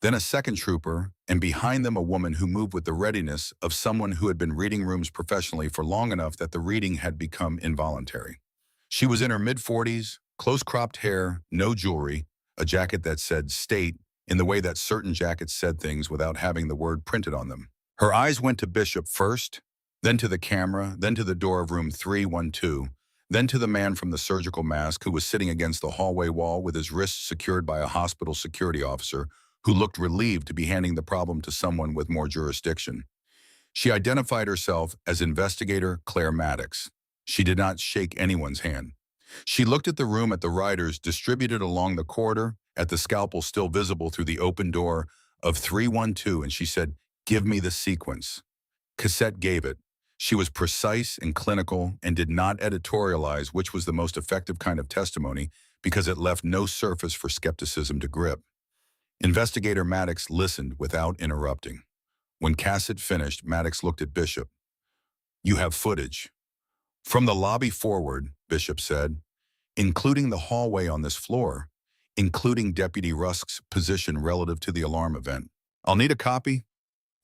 Then a second trooper, and behind them a woman who moved with the readiness of someone who had been reading rooms professionally for long enough that the reading had become involuntary. She was in her mid-40s, close-cropped hair, no jewelry, a jacket that said state in the way that certain jackets said things without having the word printed on them. Her eyes went to Bishop first, then to the camera, then to the door of room 312, then to the man from the surgical mask who was sitting against the hallway wall with his wrists secured by a hospital security officer who looked relieved to be handing the problem to someone with more jurisdiction. She identified herself as Investigator Claire Maddox. She did not shake anyone's hand. She looked at the room, at the riders distributed along the corridor, at the scalpel still visible through the open door of 312, and she said, "Give me the sequence." Cassette gave it. She was precise and clinical and did not editorialize, which was the most effective kind of testimony because it left no surface for skepticism to grip. Investigator Maddox listened without interrupting. When Cassett finished, Maddox looked at Bishop. "You have footage." "From the lobby forward," Bishop said, "including the hallway on this floor, including Deputy Rusk's position relative to the alarm event. I'll need a copy."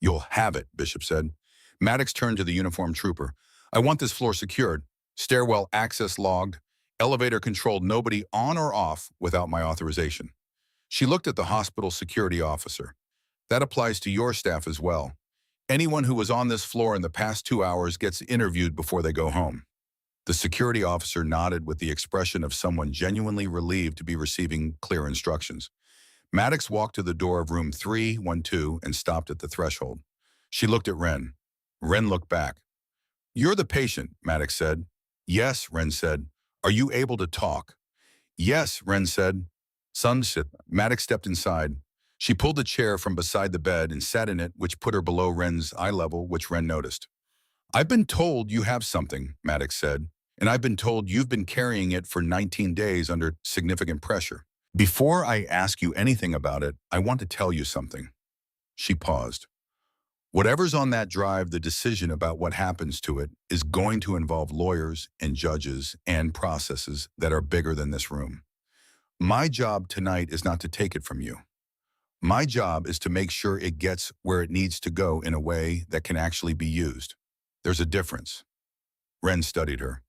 "You'll have it," Bishop said. Maddox turned to the uniformed trooper. "I want this floor secured. Stairwell access logged. Elevator controlled nobody on or off without my authorization. She looked at the hospital security officer. That applies to your staff as well. Anyone who was on this floor in the past 2 hours gets interviewed before they go home. The security officer nodded with the expression of someone genuinely relieved to be receiving clear instructions. Maddox walked to the door of room 312 and stopped at the threshold. She looked at Ren. Ren looked back. "You're the patient," Maddox said. "Yes," Ren said. "Are you able to talk?" "Yes," Ren said. Sunset. Maddox stepped inside. She pulled a chair from beside the bed and sat in it, which put her below Ren's eye level, which Ren noticed. "I've been told you have something," Maddox said, "and I've been told you've been carrying it for 19 days under significant pressure. Before I ask you anything about it, I want to tell you something." She paused. "Whatever's on that drive, the decision about what happens to it is going to involve lawyers and judges and processes that are bigger than this room. My job tonight is not to take it from you. My job is to make sure it gets where it needs to go in a way that can actually be used. There's a difference." Ren studied her.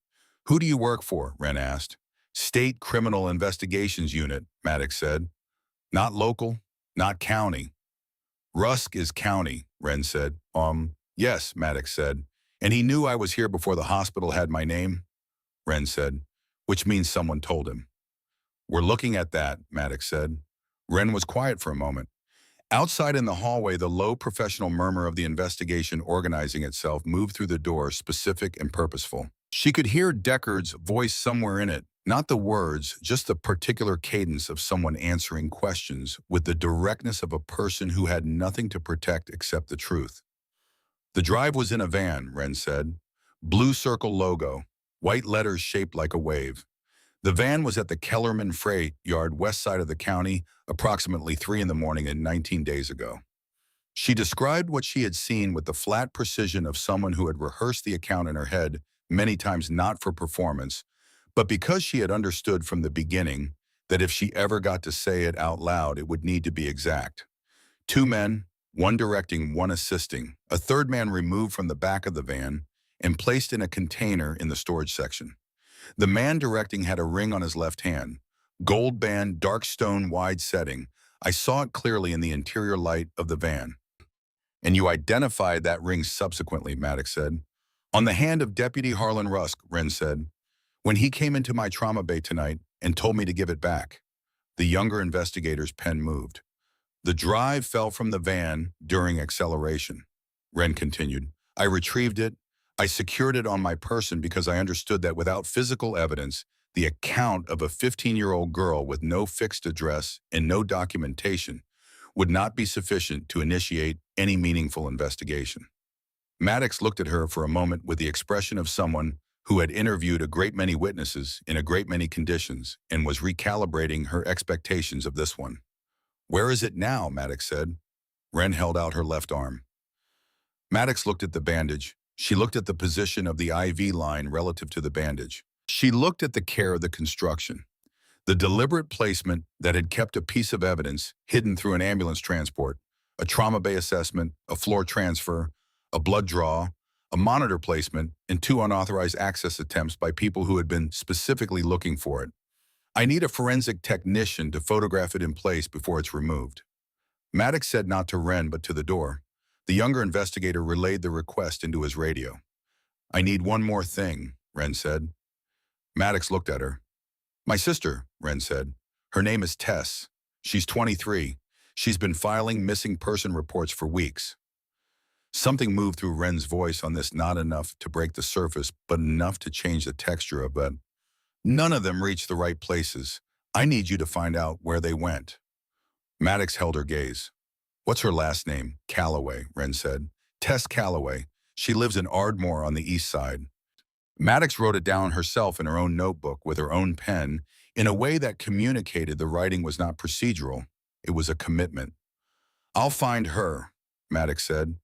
"Who do you work for?" Ren asked. "State Criminal Investigations Unit," Maddox said. "Not local, not county." "Rusk is county," Ren said. Yes," Maddox said. "And he knew I was here before the hospital had my name?" Ren said, "Which means someone told him." "We're looking at that," Maddox said. Ren was quiet for a moment. Outside in the hallway, the low professional murmur of the investigation organizing itself moved through the door, specific and purposeful. She could hear Deckard's voice somewhere in it, not the words, just the particular cadence of someone answering questions with the directness of a person who had nothing to protect except the truth. "The drive was in a van," Ren said. "Blue circle logo, white letters shaped like a wave. The van was at the Kellerman Freight Yard west side of the county, approximately 3 in the morning and 19 days ago." She described what she had seen with the flat precision of someone who had rehearsed the account in her head, many times not for performance, but because she had understood from the beginning that if she ever got to say it out loud, it would need to be exact. 2 men, one directing, one assisting, a third man removed from the back of the van and placed in a container in the storage section. The man directing had a ring on his left hand. Gold band, dark stone, wide setting. I saw it clearly in the interior light of the van. "And you identified that ring subsequently," Maddox said. "On the hand of Deputy Harlan Rusk," Ren said, "when he came into my trauma bay tonight and told me to give it back." The younger investigator's pen moved. "The drive fell from the van during acceleration," Ren continued. "I retrieved it. I secured it on my person because I understood that without physical evidence, the account of a 15-year-old girl with no fixed address and no documentation would not be sufficient to initiate any meaningful investigation." Maddox looked at her for a moment with the expression of someone who had interviewed a great many witnesses in a great many conditions and was recalibrating her expectations of this one. "Where is it now?" Maddox said. Ren held out her left arm. Maddox looked at the bandage. She looked at the position of the IV line relative to the bandage. She looked at the care of the construction, the deliberate placement that had kept a piece of evidence hidden through an ambulance transport, a trauma bay assessment, a floor transfer, a blood draw, a monitor placement, and 2 unauthorized access attempts by people who had been specifically looking for it. "I need a forensic technician to photograph it in place before it's removed." Maddox said not to Ren but to the door. The younger investigator relayed the request into his radio. "I need one more thing," Ren said. Maddox looked at her. "My sister," Ren said. "Her name is Tess. She's 23. She's been filing missing person reports for weeks." Something moved through Ren's voice on this, not enough to break the surface, but enough to change the texture of it. "None of them reached the right places. I need you to find out where they went." Maddox held her gaze. "What's her last name?" "Calloway," Ren said. "Tess Calloway. She lives in Ardmore on the east side." Maddox wrote it down herself in her own notebook with her own pen in a way that communicated the writing was not procedural. It was a commitment. "I'll find her," Maddox said.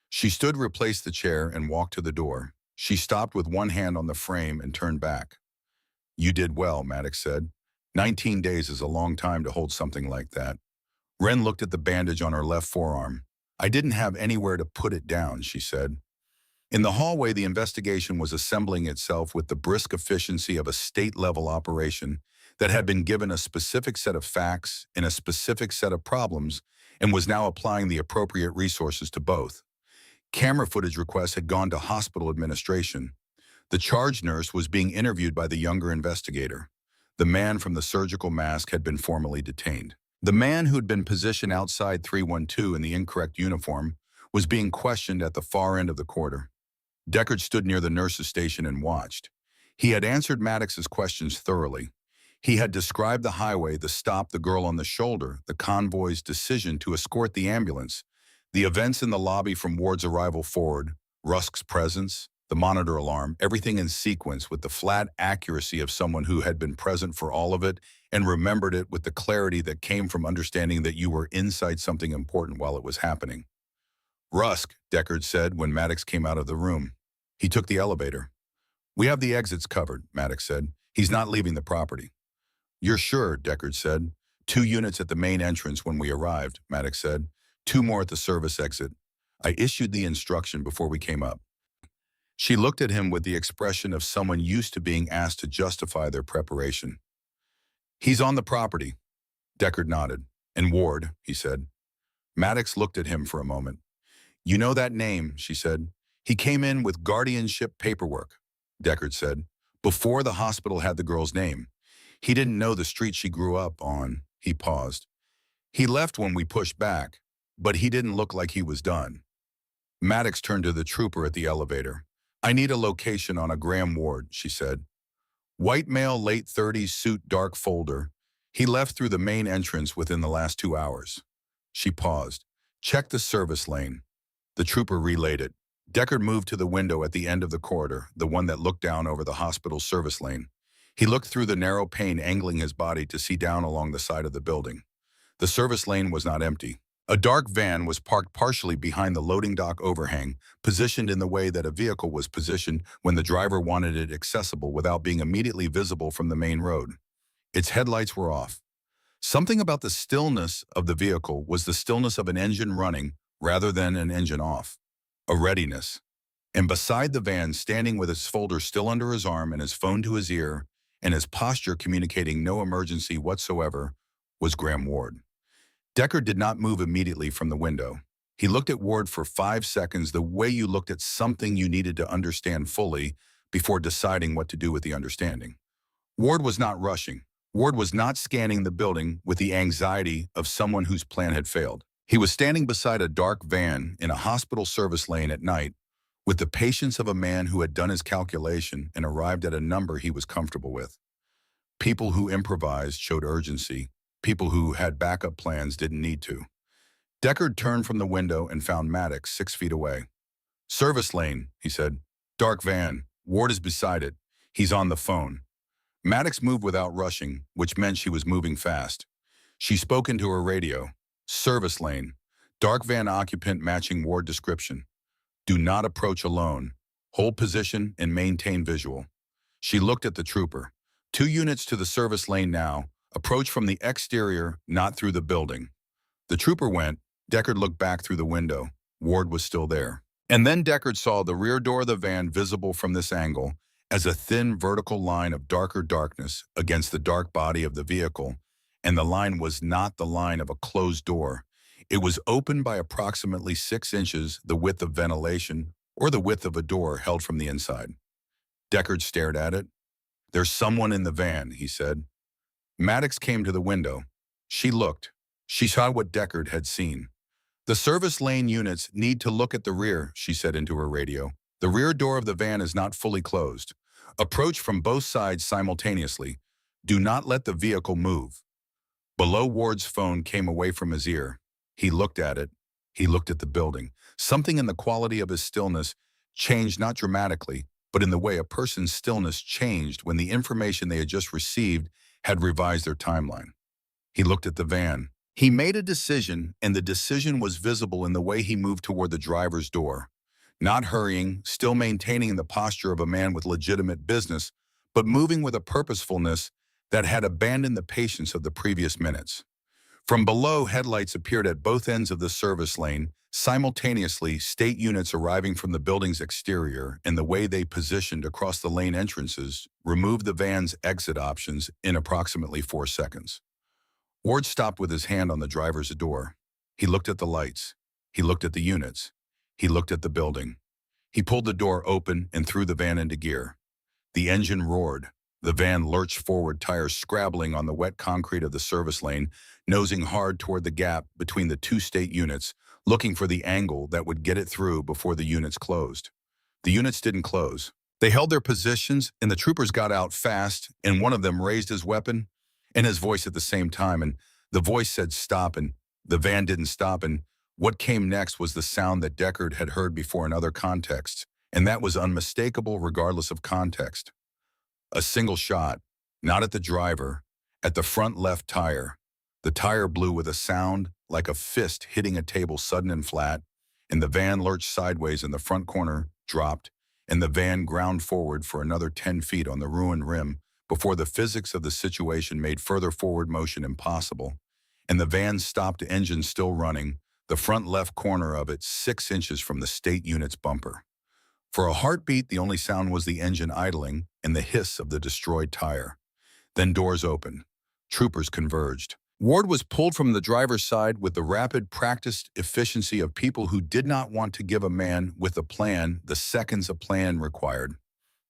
She stood, replaced the chair, and walked to the door. She stopped with one hand on the frame and turned back. "You did well," Maddox said. 19 days is a long time to hold something like that." Ren looked at the bandage on her left forearm. "I didn't have anywhere to put it down," she said. In the hallway, the investigation was assembling itself with the brisk efficiency of a state-level operation that had been given a specific set of facts and a specific set of problems and was now applying the appropriate resources to both. Camera footage requests had gone to hospital administration. The charge nurse was being interviewed by the younger investigator. The man from the surgical mask had been formally detained. The man who had been positioned outside 312 in the incorrect uniform was being questioned at the far end of the corridor. Deckard stood near the nurse's station and watched. He had answered Maddox's questions thoroughly. He had described the highway, the stop, the girl on the shoulder, the convoy's decision to escort the ambulance, the events in the lobby from Ward's arrival forward, Rusk's presence, the monitor alarm, everything in sequence with the flat accuracy of someone who had been present for all of it and remembered it with the clarity that came from understanding that you were inside something important while it was happening. "Rusk," Deckard said when Maddox came out of the room. He took the elevator. "We have the exits covered," Maddox said. "He's not leaving the property." "You're sure," Deckard said. "2 units at the main entrance when we arrived," Maddox said. 2 more at the service exit. I issued the instruction before we came up." She looked at him with the expression of someone used to being asked to justify their preparation. "He's on the property." Deckard nodded. "And Ward," he said. Maddox looked at him for a moment. "You know that name," she said. "He came in with guardianship paperwork," Deckard said, "before the hospital had the girl's name. He didn't know the street she grew up on." He paused. "He left when we pushed back, but he didn't look like he was done." Maddox turned to the trooper at the elevator. "I need a location on a Graham Ward," she said. "White male, late 30s, suit, dark folder. He left through the main entrance within the last 2 hours." She paused. "Check the service lane." The trooper relayed it. Deckard moved to the window at the end of the corridor, the one that looked down over the hospital's service lane. He looked through the narrow pane, angling his body to see down along the side of the building. The service lane was not empty. A dark van was parked partially behind the loading dock overhang, positioned in the way that a vehicle was positioned when the driver wanted it accessible without being immediately visible from the main road. Its headlights were off. Something about the stillness of the vehicle was the stillness of an engine running rather than an engine off. A readiness. And beside the van, standing with his folder still under his arm and his phone to his ear, and his posture communicating no emergency whatsoever, was Graham Ward. Deckard did not move immediately from the window. He looked at Ward for 5 seconds, the way you looked at something you needed to understand fully before deciding what to do with the understanding. Ward was not rushing. Ward was not scanning the building with the anxiety of someone whose plan had failed. He was standing beside a dark van in a hospital service lane at night with the patience of a man who had done his calculation and arrived at a number he was comfortable with. People who improvised showed urgency. People who had backup plans didn't need to. Deckard turned from the window and found Maddox 6 feet away. "Service lane," he said. "Dark van. Ward is beside it. He's on the phone." Maddox moved without rushing, which meant she was moving fast. She spoke into her radio. "Service lane. Dark van occupant matching Ward description. Do not approach alone. Hold position and maintain visual." She looked at the trooper. "2 units to the service lane now. Approach from the exterior, not through the building." The trooper went. Deckard looked back through the window. Ward was still there. And then Deckard saw the rear door of the van visible from this angle as a thin vertical line of darker darkness against the dark body of the vehicle, and the line was not the line of a closed door. It was open by approximately 6 inches, the width of ventilation, or the width of a door held from the inside. Deckard stared at it. "There's someone in the van," he said. Maddox came to the window. She looked. She saw what Deckard had seen. "The service lane units need to look at the rear," she said into her radio. "The rear door of the van is not fully closed. Approach from both sides simultaneously. Do not let the vehicle move." Below, Ward's phone came away from his ear. He looked at it. He looked at the building. Something in the quality of his stillness changed, not dramatically, but in the way a person's stillness changed when the information they had just received had revised their timeline. He looked at the van. He made a decision, and the decision was visible in the way he moved toward the driver's door. Not hurrying, still maintaining the posture of a man with legitimate business, but moving with a purposefulness that had abandoned the patience of the previous minutes. From below, headlights appeared at both ends of the service lane, Simultaneously, state units arriving from the building's exterior and the way they positioned across the lane entrances removed the van's exit options in approximately 4 seconds. Ward stopped with his hand on the driver's door. He looked at the lights. He looked at the units. He looked at the building. He pulled the door open and threw the van into gear. The engine roared. The van lurched forward, tires scrabbling on the wet concrete of the service lane, nosing hard toward the gap between the two state units, looking for the angle that would get it through before the units closed. The units didn't close. They held their positions, and the troopers got out fast, and one of them raised his weapon and his voice at the same time, and the voice said stop, and the van didn't stop, and what came next was the sound that Deckard had heard before in other contexts, and that was unmistakable regardless of context. A single shot, not at the driver, at the front left tire. The tire blew with a sound like a fist hitting a table, sudden and flat, and the van lurched sideways and the front corner dropped, and the van ground forward for another 10 feet on the ruined rim before the physics of the situation made further forward motion impossible, and the van stopped, engine still running, the front left corner of it 6 inches from the state unit's bumper. For a heartbeat, the only sound was the engine idling and the hiss of the destroyed tire. Then doors opened. Troopers converged. Ward was pulled from the driver's side with the rapid, practiced efficiency of people who did not want to give a man with a plan the seconds a plan required.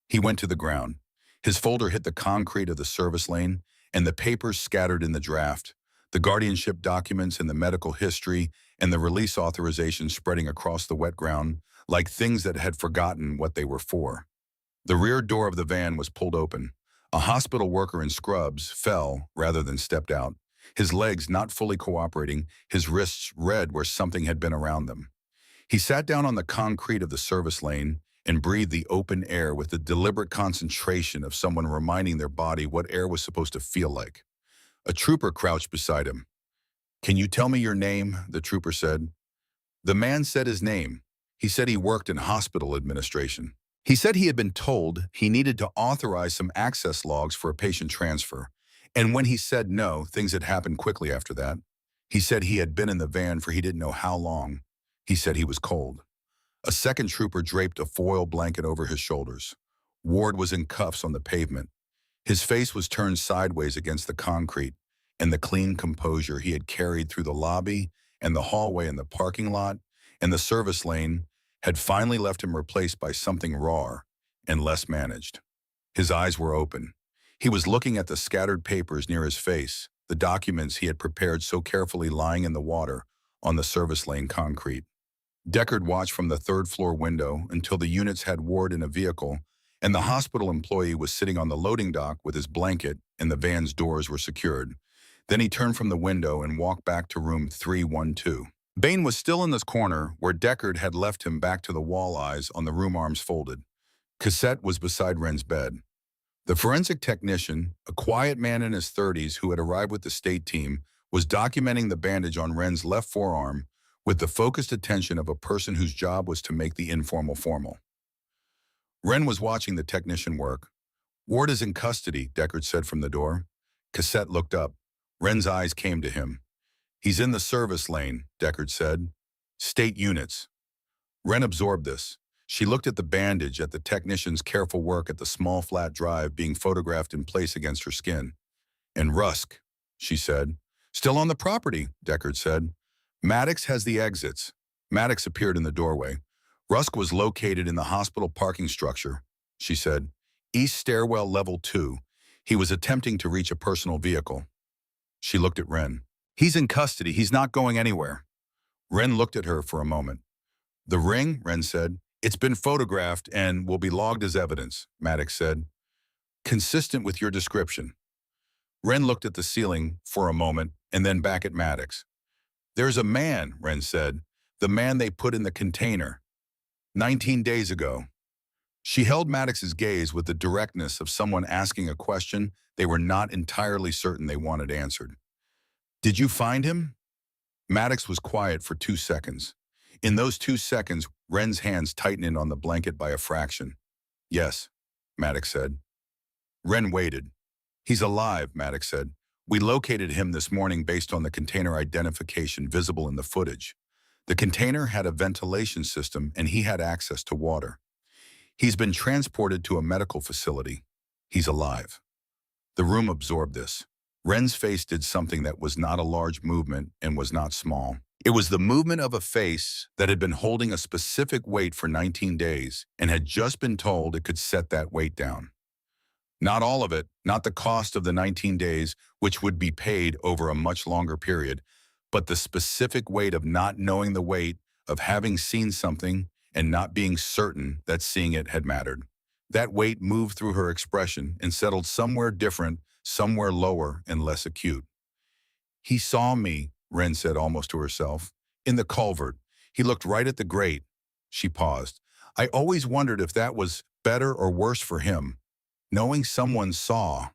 He went to the ground. His folder hit the concrete of the service lane, and the papers scattered in the draft, the guardianship documents and the medical history and the release authorization spreading across the wet ground like things that had forgotten what they were for. The rear door of the van was pulled open. A hospital worker in scrubs fell rather than stepped out, his legs not fully cooperating, his wrists red where something had been around them. He sat down on the concrete of the service lane and breathed the open air with the deliberate concentration of someone reminding their body what air was supposed to feel like. A trooper crouched beside him. "Can you tell me your name?" the trooper said. The man said his name. He said he worked in hospital administration. He said he had been told he needed to authorize some access logs for a patient transfer. And when he said no, things had happened quickly after that. He said he had been in the van for he didn't know how long. He said he was cold. A second trooper draped a foil blanket over his shoulders. Ward was in cuffs on the pavement. His face was turned sideways against the concrete, and the clean composure he had carried through the lobby and the hallway and the parking lot and the service lane had finally left him replaced by something rawer and less managed. His eyes were open. He was looking at the scattered papers near his face, the documents he had prepared so carefully lying in the water on the service lane concrete. Deckard watched from the third-floor window until the units had Ward in a vehicle, and the hospital employee was sitting on the loading dock with his blanket and the van's doors were secured. Then he turned from the window and walked back to room 312. Bane was still in this corner where Deckard had left him, back to the wall-eyes on the room, arms folded. Cassette was beside Wren's bed. The forensic technician, a quiet man in his 30s who had arrived with the state team, was documenting the bandage on Wren's left forearm with the focused attention of a person whose job was to make the informal formal. Wren was watching the technician work. "Ward is in custody," Deckard said from the door. Cassette looked up. Wren's eyes came to him. "He's in the service lane," Deckard said. "State units." Wren absorbed this. She looked at the bandage, at the technician's careful work, at the small flat drive being photographed in place against her skin. "And Rusk," she said. "Still on the property," Deckard said. "Maddox has the exits." Maddox appeared in the doorway. "Rusk was located in the hospital parking structure," she said. "East stairwell level 2. He was attempting to reach a personal vehicle." She looked at Wren. "He's in custody. He's not going anywhere." Wren looked at her for a moment. "The ring," Wren said. "It's been photographed and will be logged as evidence," Maddox said. "Consistent with your description." Wren looked at the ceiling for a moment and then back at Maddox. "There's a man," Wren said. "The man they put in the container. 19 days ago." She held Maddox's gaze with the directness of someone asking a question they were not entirely certain they wanted answered. "Did you find him?" Maddox was quiet for 2 seconds. In those 2 seconds, Wren's hands tightened on the blanket by a fraction. "Yes," Maddox said. Wren waited. "He's alive," Maddox said. "We located him this morning based on the container identification visible in the footage. The container had a ventilation system and he had access to water. He's been transported to a medical facility. He's alive. The room absorbed this. Ren's face did something that was not a large movement and was not small. It was the movement of a face that had been holding a specific weight for 19 days and had just been told it could set that weight down. Not all of it, not the cost of the 19 days, which would be paid over a much longer period, but the specific weight of not knowing the weight, of having seen something and not being certain that seeing it had mattered. That weight moved through her expression and settled somewhere different, somewhere lower and less acute. He saw me, Ren said almost to herself, in the culvert. He looked right at the grate. She paused. I always wondered if that was better or worse for him. Knowing someone saw.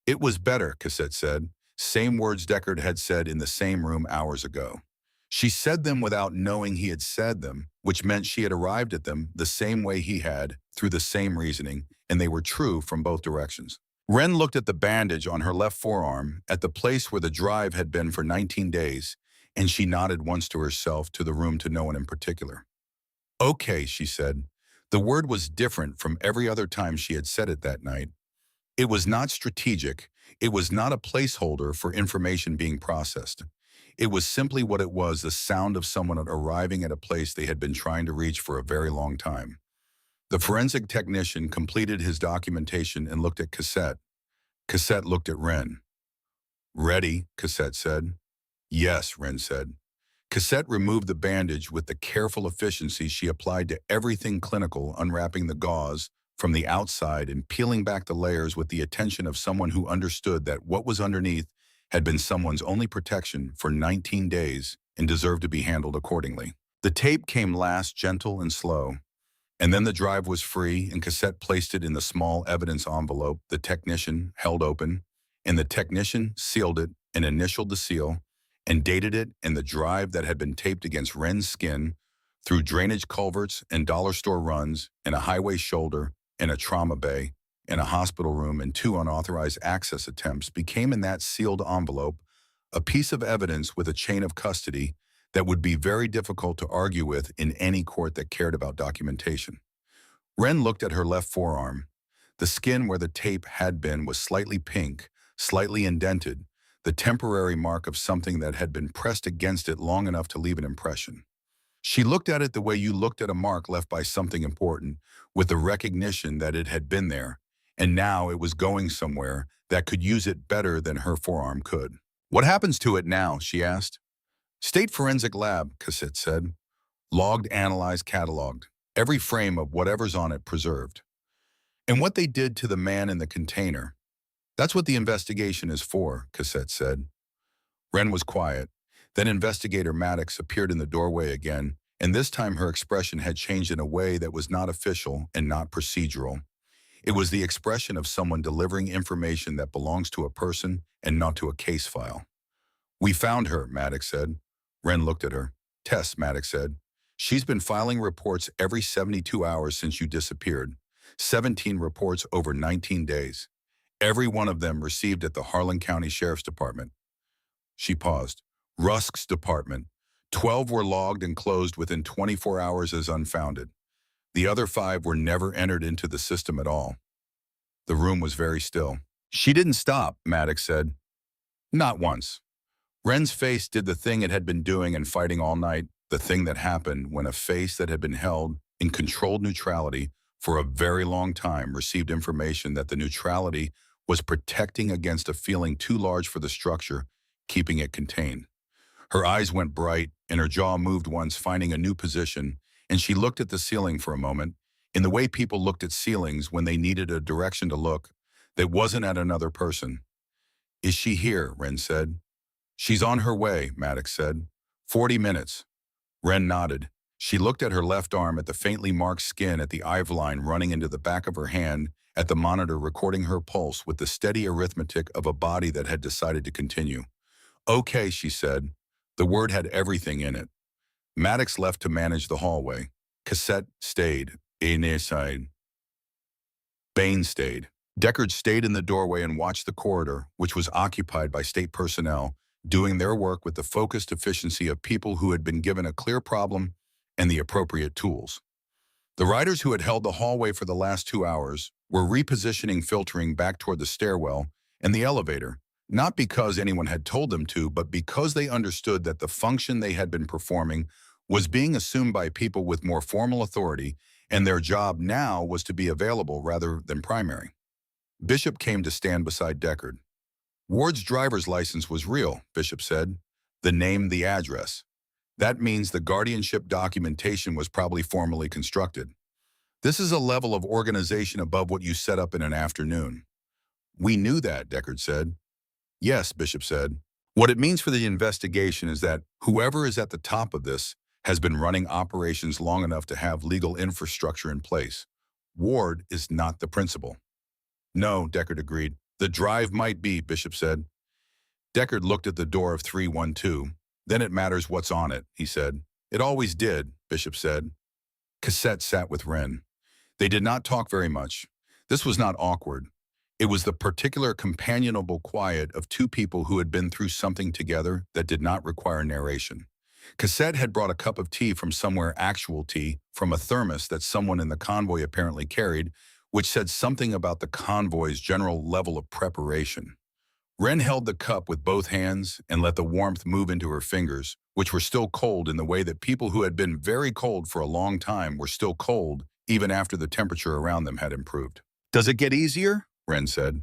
It was better, Cassette said. Same words Deckard had said in the same room hours ago. She said them without knowing he had said them, which meant she had arrived at them the same way he had, through the same reasoning, and they were true from both directions. Ren looked at the bandage on her left forearm, at the place where the drive had been for 19 days, and she nodded once to herself, to the room, to no one in particular. Okay, she said. The word was different from every other time she had said it that night. It was not strategic. It was not a placeholder for information being processed. It was simply what it was, the sound of someone arriving at a place they had been trying to reach for a very long time. The forensic technician completed his documentation and looked at Cassette. Cassette looked at Ren. Ready, Cassette said. Yes, Ren said. Cassette removed the bandage with the careful efficiency she applied to everything clinical, unwrapping the gauze from the outside and peeling back the layers with the attention of someone who understood that what was underneath had been someone's only protection for 19 days and deserved to be handled accordingly. The tape came last, gentle and slow. And then the drive was free, and Cassette placed it in the small evidence envelope the technician held open, and the technician sealed it and initialed the seal and dated it, and the drive that had been taped against Ren's skin through drainage culverts and dollar store runs and a highway shoulder and a trauma bay and a hospital room and 2 unauthorized access attempts became, in that sealed envelope, a piece of evidence with a chain of custody that would be very difficult to argue with in any court that cared about documentation. Ren looked at her left forearm. The skin where the tape had been was slightly pink, slightly indented, the temporary mark of something that had been pressed against it long enough to leave an impression. She looked at it the way you looked at a mark left by something important, with the recognition that it had been there, and now it was going somewhere that could use it better than her forearm could. What happens to it now? She asked. State Forensic Lab, Cassette said. Logged, analyzed, cataloged. Every frame of whatever's on it preserved. And what they did to the man in the container. That's what the investigation is for, Cassette said. Ren was quiet. Then Investigator Maddox appeared in the doorway again, and this time her expression had changed in a way that was not official and not procedural. It was the expression of someone delivering information that belongs to a person and not to a case file. We found her, Maddox said. Ren looked at her. Tess, Maddox said. She's been filing reports every 72 hours since you disappeared. 17 reports over 19 days. Every one of them received at the Harlan County Sheriff's Department. She paused. Rusk's department. 12 were logged and closed within 24 hours as unfounded. The other 5 were never entered into the system at all. The room was very still. She didn't stop, Maddox said. Not once. Ren's face did the thing it had been doing and fighting all night, the thing that happened when a face that had been held in controlled neutrality for a very long time received information that the neutrality was protecting against a feeling too large for the structure, keeping it contained. Her eyes went bright and her jaw moved once, finding a new position, and she looked at the ceiling for a moment, in the way people looked at ceilings when they needed a direction to look that wasn't at another person. Is she here? Ren said. She's on her way, Maddox said. 40 minutes. Ren nodded. She looked at her left arm, at the faintly marked skin, at the IV line running into the back of her hand, at the monitor recording her pulse with the steady arithmetic of a body that had decided to continue. Okay, she said. The word had everything in it. Maddox left to manage the hallway. Cassette stayed. Inside. Bain stayed. Deckard stayed in the doorway and watched the corridor, which was occupied by state personnel, doing their work with the focused efficiency of people who had been given a clear problem and the appropriate tools. The riders who had held the hallway for the last 2 hours were repositioning filtering back toward the stairwell and the elevator, not because anyone had told them to, but because they understood that the function they had been performing was being assumed by people with more formal authority, and their job now was to be available rather than primary. Bishop came to stand beside Deckard. Ward's driver's license was real, Bishop said. The name, the address. That means the guardianship documentation was probably formally constructed. This is a level of organization above what you set up in an afternoon. We knew that, Deckard said. Yes, Bishop said. What it means for the investigation is that whoever is at the top of this has been running operations long enough to have legal infrastructure in place. Ward is not the principal. No, Deckard agreed. The drive might be, Bishop said. Deckard looked at the door of 312. Then it matters what's on it, he said. It always did, Bishop said. Cassette sat with Ren. They did not talk very much. This was not awkward. It was the particular companionable quiet of two people who had been through something together that did not require narration. Cassette had brought a cup of tea from somewhere, actual tea, from a thermos that someone in the convoy apparently carried, which said something about the convoy's general level of preparation. Ren held the cup with both hands and let the warmth move into her fingers, which were still cold in the way that people who had been very cold for a long time were still cold even after the temperature around them had improved. Does it get easier? Ren said.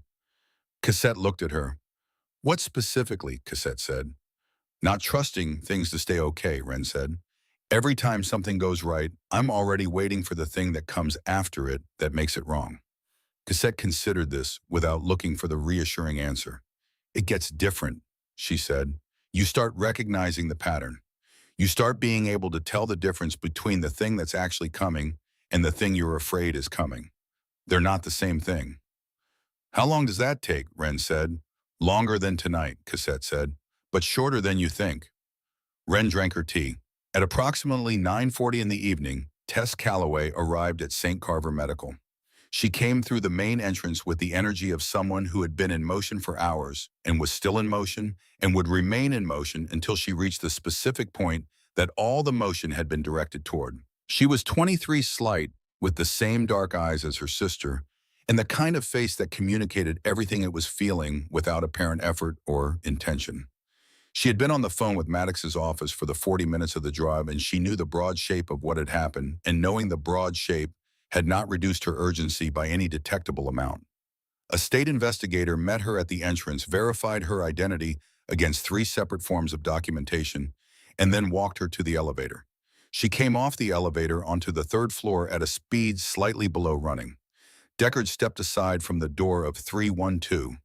Cassette looked at her. What specifically? Cassette said. Not trusting things to stay okay, Ren said. Every time something goes right, I'm already waiting for the thing that comes after it that makes it wrong. Cassette considered this without looking for the reassuring answer. It gets different, she said. You start recognizing the pattern. You start being able to tell the difference between the thing that's actually coming and the thing you're afraid is coming. They're not the same thing. How long does that take? Ren said. Longer than tonight, Cassette said, but shorter than you think. Ren drank her tea. At approximately 9:40 in the evening, Tess Calloway arrived at St. Carver Medical. She came through the main entrance with the energy of someone who had been in motion for hours and was still in motion and would remain in motion until she reached the specific point that all the motion had been directed toward. She was 23 slight, with the same dark eyes as her sister, and the kind of face that communicated everything it was feeling without apparent effort or intention. She had been on the phone with Maddox's office for the 40 minutes of the drive, and she knew the broad shape of what had happened, and knowing the broad shape had not reduced her urgency by any detectable amount. A state investigator met her at the entrance, verified her identity against 3 separate forms of documentation, and then walked her to the elevator. She came off the elevator onto the 3rd floor at a speed slightly below running. Deckard stepped aside from the door of 312.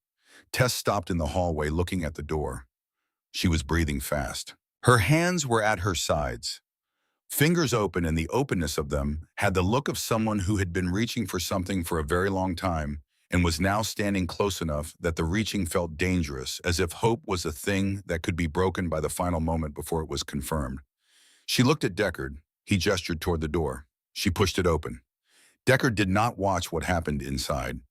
Tess stopped in the hallway looking at the door. She was breathing fast. Her hands were at her sides. Fingers open, and the openness of them had the look of someone who had been reaching for something for a very long time and was now standing close enough that the reaching felt dangerous, as if hope was a thing that could be broken by the final moment before it was confirmed. She looked at Deckard. He gestured toward the door. She pushed it open. Deckard did not watch what happened inside.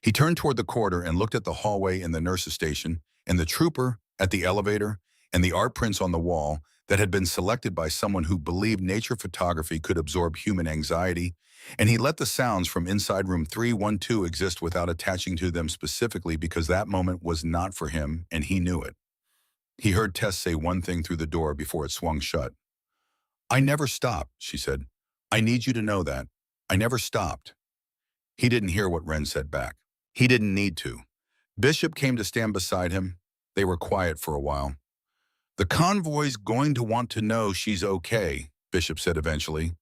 He turned toward the corridor and looked at the hallway in the nurse's station, and the trooper at the elevator, and the art prints on the wall that had been selected by someone who believed nature photography could absorb human anxiety, and he let the sounds from inside room 312 exist without attaching to them specifically because that moment was not for him, and he knew it. He heard Tess say one thing through the door before it swung shut. I never stopped, she said. I need you to know that. I never stopped. He didn't hear what Ren said back. He didn't need to. Bishop came to stand beside him. They were quiet for a while. The convoy's going to want to know she's okay, Bishop said eventually.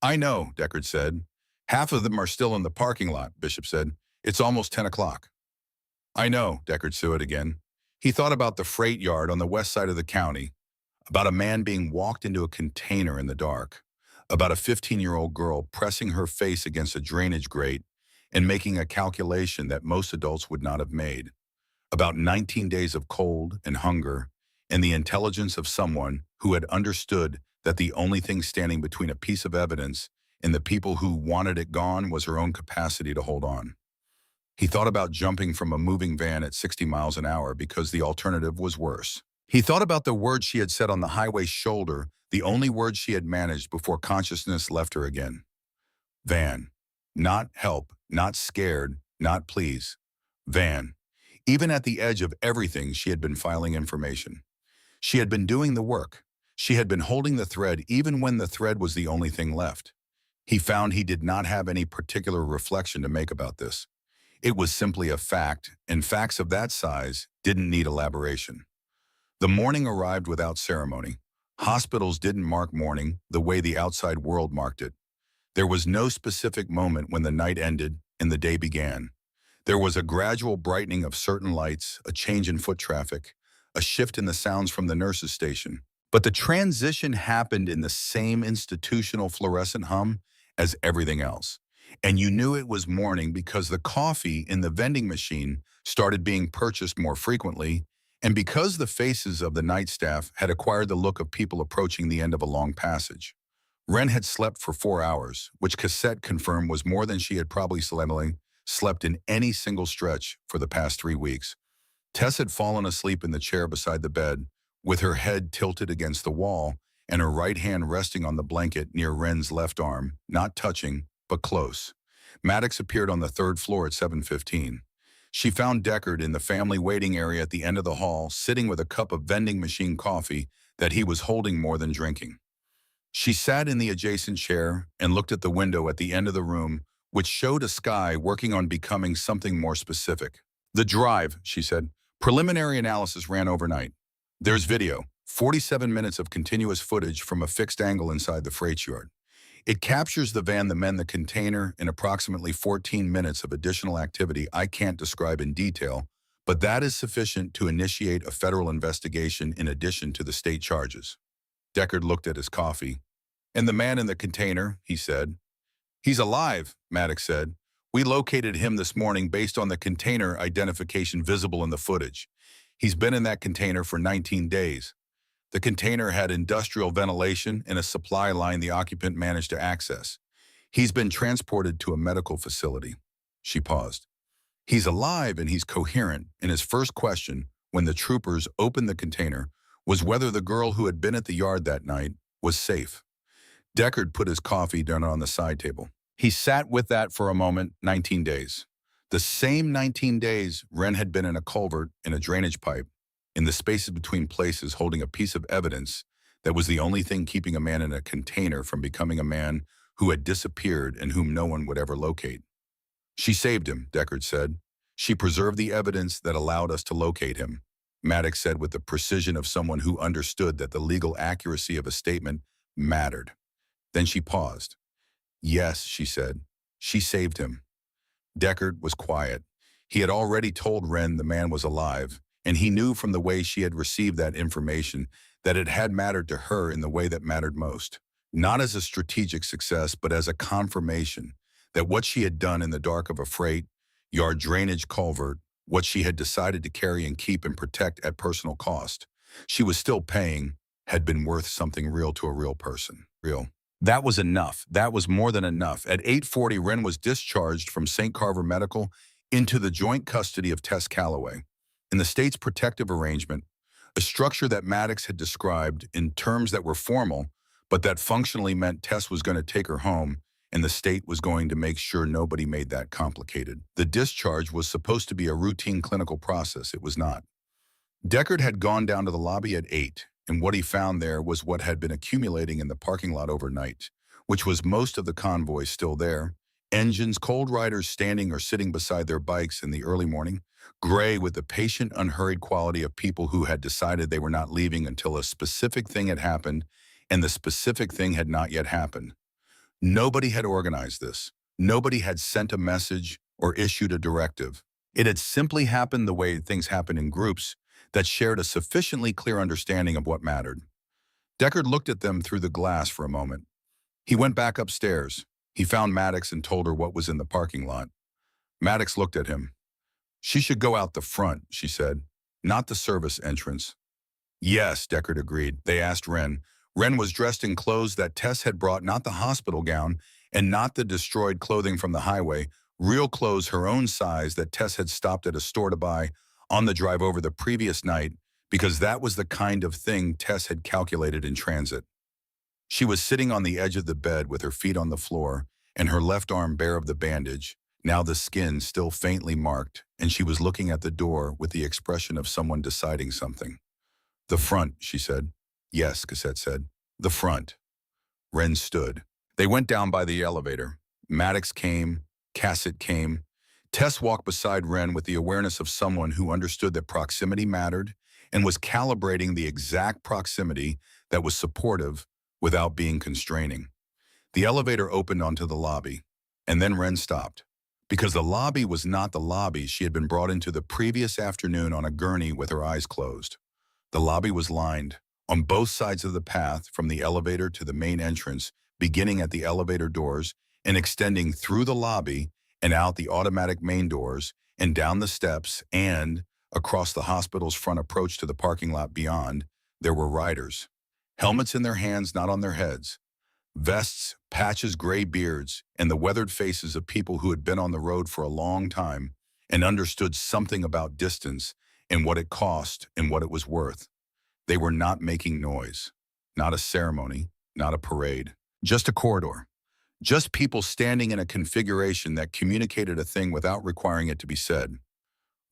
I know, Deckard said. Half of them are still in the parking lot, Bishop said. It's almost 10 o'clock. I know, Deckard said again. He thought about the freight yard on the west side of the county, about a man being walked into a container in the dark, about a 15-year-old girl pressing her face against a drainage grate and making a calculation that most adults would not have made, about 19 days of cold and hunger, and the intelligence of someone who had understood that the only thing standing between a piece of evidence and the people who wanted it gone was her own capacity to hold on. He thought about jumping from a moving van at 60 miles an hour because the alternative was worse. He thought about the words she had said on the highway's shoulder, the only words she had managed before consciousness left her again. Van. Not help, not scared, not please. Van. Even at the edge of everything, she had been filing information. She had been doing the work. She had been holding the thread even when the thread was the only thing left. He found he did not have any particular reflection to make about this. It was simply a fact, and facts of that size didn't need elaboration. The morning arrived without ceremony. Hospitals didn't mark mourning the way the outside world marked it. There was no specific moment when the night ended and the day began. There was a gradual brightening of certain lights, a change in foot traffic, a shift in the sounds from the nurse's station. But the transition happened in the same institutional fluorescent hum as everything else. And you knew it was morning because the coffee in the vending machine started being purchased more frequently, and because the faces of the night staff had acquired the look of people approaching the end of a long passage. Wren had slept for 4 hours, which Cassette confirmed was more than she had probably slept in any single stretch for the past 3 weeks. Tess had fallen asleep in the chair beside the bed, with her head tilted against the wall and her right hand resting on the blanket near Wren's left arm, not touching, but close. Maddox appeared on the 3rd floor at 7:15. She found Deckard in the family waiting area at the end of the hall, sitting with a cup of vending machine coffee that he was holding more than drinking. She sat in the adjacent chair and looked at the window at the end of the room, which showed a sky working on becoming something more specific. "The drive," she said. "Preliminary analysis ran overnight. There's video, 47 minutes of continuous footage from a fixed angle inside the freight yard. It captures the van, the men, the container, and approximately 14 minutes of additional activity I can't describe in detail, but that is sufficient to initiate a federal investigation in addition to the state charges." Deckard looked at his coffee. "And the man in the container," he said. "He's alive," Maddox said. "We located him this morning based on the container identification visible in the footage. He's been in that container for 19 days. The container had industrial ventilation and a supply line the occupant managed to access. He's been transported to a medical facility." She paused. "He's alive and he's coherent," and his first question, when the troopers opened the container, was whether the girl who had been at the yard that night was safe. Deckard put his coffee down on the side table. He sat with that for a moment. 19 days. The same 19 days Wren had been in a culvert in a drainage pipe, in the spaces between places holding a piece of evidence that was the only thing keeping a man in a container from becoming a man who had disappeared and whom no one would ever locate. "She saved him," Deckard said. "She preserved the evidence that allowed us to locate him," Maddox said with the precision of someone who understood that the legal accuracy of a statement mattered. Then she paused. "Yes," she said. "She saved him." Deckard was quiet. He had already told Wren the man was alive, and he knew from the way she had received that information that it had mattered to her in the way that mattered most. Not as a strategic success, but as a confirmation that what she had done in the dark of a freight yard drainage culvert, what she had decided to carry and keep and protect at personal cost, she was still paying, had been worth something real to a real person. Real. That was enough. That was more than enough. At 8:40, Wren was discharged from St. Carver Medical into the joint custody of Tess Calloway. In the state's protective arrangement, a structure that Maddox had described in terms that were formal, but that functionally meant Tess was going to take her home, and the state was going to make sure nobody made that complicated. The discharge was supposed to be a routine clinical process. It was not. Deckard had gone down to the lobby at 8, and what he found there was what had been accumulating in the parking lot overnight, which was most of the convoy still there, engines, cold riders standing or sitting beside their bikes in the early morning, gray with the patient, unhurried quality of people who had decided they were not leaving until a specific thing had happened, and the specific thing had not yet happened. Nobody had organized this. Nobody had sent a message or issued a directive. It had simply happened the way things happen in groups that shared a sufficiently clear understanding of what mattered. Deckard looked at them through the glass for a moment. He went back upstairs. He found Maddox and told her what was in the parking lot. Maddox looked at him. "She should go out the front," she said, "not the service entrance." "Yes," Deckard agreed. They asked Wren. Wren was dressed in clothes that Tess had brought, not the hospital gown and not the destroyed clothing from the highway, real clothes her own size that Tess had stopped at a store to buy on the drive over the previous night because that was the kind of thing Tess had calculated in transit. She was sitting on the edge of the bed with her feet on the floor and her left arm bare of the bandage, now the skin still faintly marked, and she was looking at the door with the expression of someone deciding something. "The front," she said. "Yes," Cassette said. "The front." Ren stood. They went down by the elevator. Maddox came. Cassett came. Tess walked beside Ren with the awareness of someone who understood that proximity mattered and was calibrating the exact proximity that was supportive without being constraining. The elevator opened onto the lobby, and then Ren stopped, because the lobby was not the lobby she had been brought into the previous afternoon on a gurney with her eyes closed. The lobby was lined, on both sides of the path from the elevator to the main entrance, beginning at the elevator doors and extending through the lobby and out the automatic main doors and down the steps and across the hospital's front approach to the parking lot beyond. There were riders, helmets in their hands, not on their heads, vests, patches, gray beards, and the weathered faces of people who had been on the road for a long time and understood something about distance and what it cost and what it was worth. They were not making noise, not a ceremony, not a parade, just a corridor, just people standing in a configuration that communicated a thing without requiring it to be said.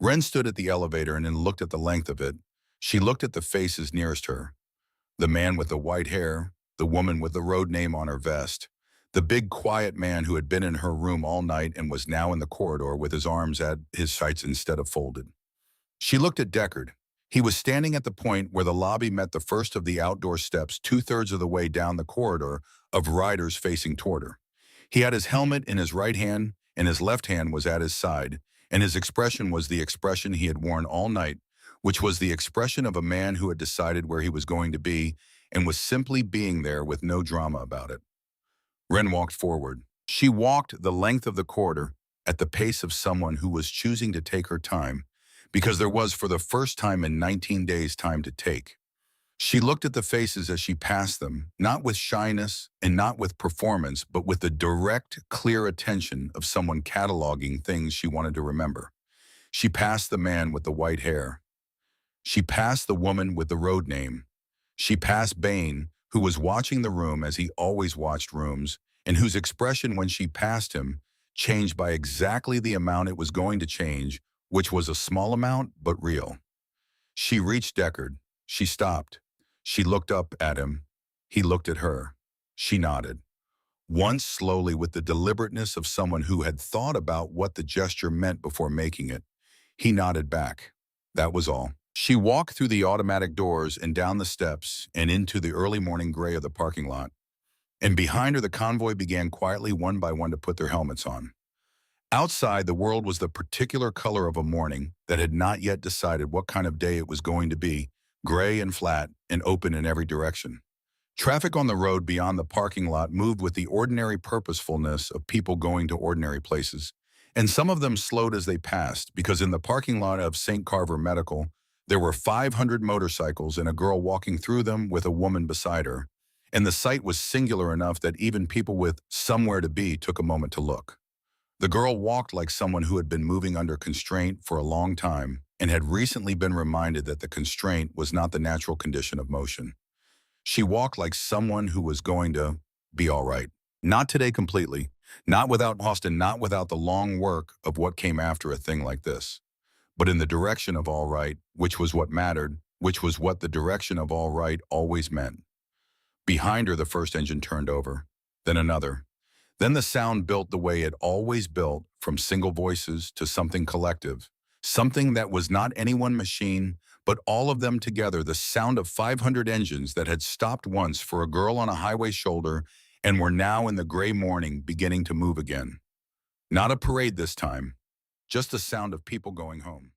Ren stood at the elevator and then looked at the length of it. She looked at the faces nearest her. The man with the white hair, the woman with the road name on her vest, the big quiet man who had been in her room all night and was now in the corridor with his arms at his sides instead of folded. She looked at Deckard. He was standing at the point where the lobby met the first of the outdoor steps, 2/3 of the way down the corridor of riders facing toward her. He had his helmet in his right hand and his left hand was at his side, and his expression was the expression he had worn all night, which was the expression of a man who had decided where he was going to be and was simply being there with no drama about it. Ren walked forward. She walked the length of the corridor at the pace of someone who was choosing to take her time, because there was, for the first time in 19 days, time to take. She looked at the faces as she passed them, not with shyness and not with performance, but with the direct, clear attention of someone cataloging things she wanted to remember. She passed the man with the white hair. She passed the woman with the road name. She passed Bane, who was watching the room as he always watched rooms, and whose expression when she passed him changed by exactly the amount it was going to change, which was a small amount, but real. She reached Deckard. She stopped. She looked up at him. He looked at her. She nodded. Once slowly, with the deliberateness of someone who had thought about what the gesture meant before making it. He nodded back. That was all. She walked through the automatic doors and down the steps and into the early morning gray of the parking lot. And behind her, the convoy began quietly one by one to put their helmets on. Outside, the world was the particular color of a morning that had not yet decided what kind of day it was going to be, gray and flat and open in every direction. Traffic on the road beyond the parking lot moved with the ordinary purposefulness of people going to ordinary places, and some of them slowed as they passed, because in the parking lot of St. Carver Medical, there were 500 motorcycles and a girl walking through them with a woman beside her, and the sight was singular enough that even people with somewhere to be took a moment to look. The girl walked like someone who had been moving under constraint for a long time and had recently been reminded that the constraint was not the natural condition of motion. She walked like someone who was going to be all right. Not today completely, not without Austin, not without the long work of what came after a thing like this, but in the direction of all right, which was what mattered, which was what the direction of all right always meant. Behind her, the first engine turned over, then another. Then the sound built the way it always built, from single voices to something collective, something that was not any one machine, but all of them together, the sound of 500 engines that had stopped once for a girl on a highway shoulder and were now in the gray morning beginning to move again. Not a parade this time, just the sound of people going home.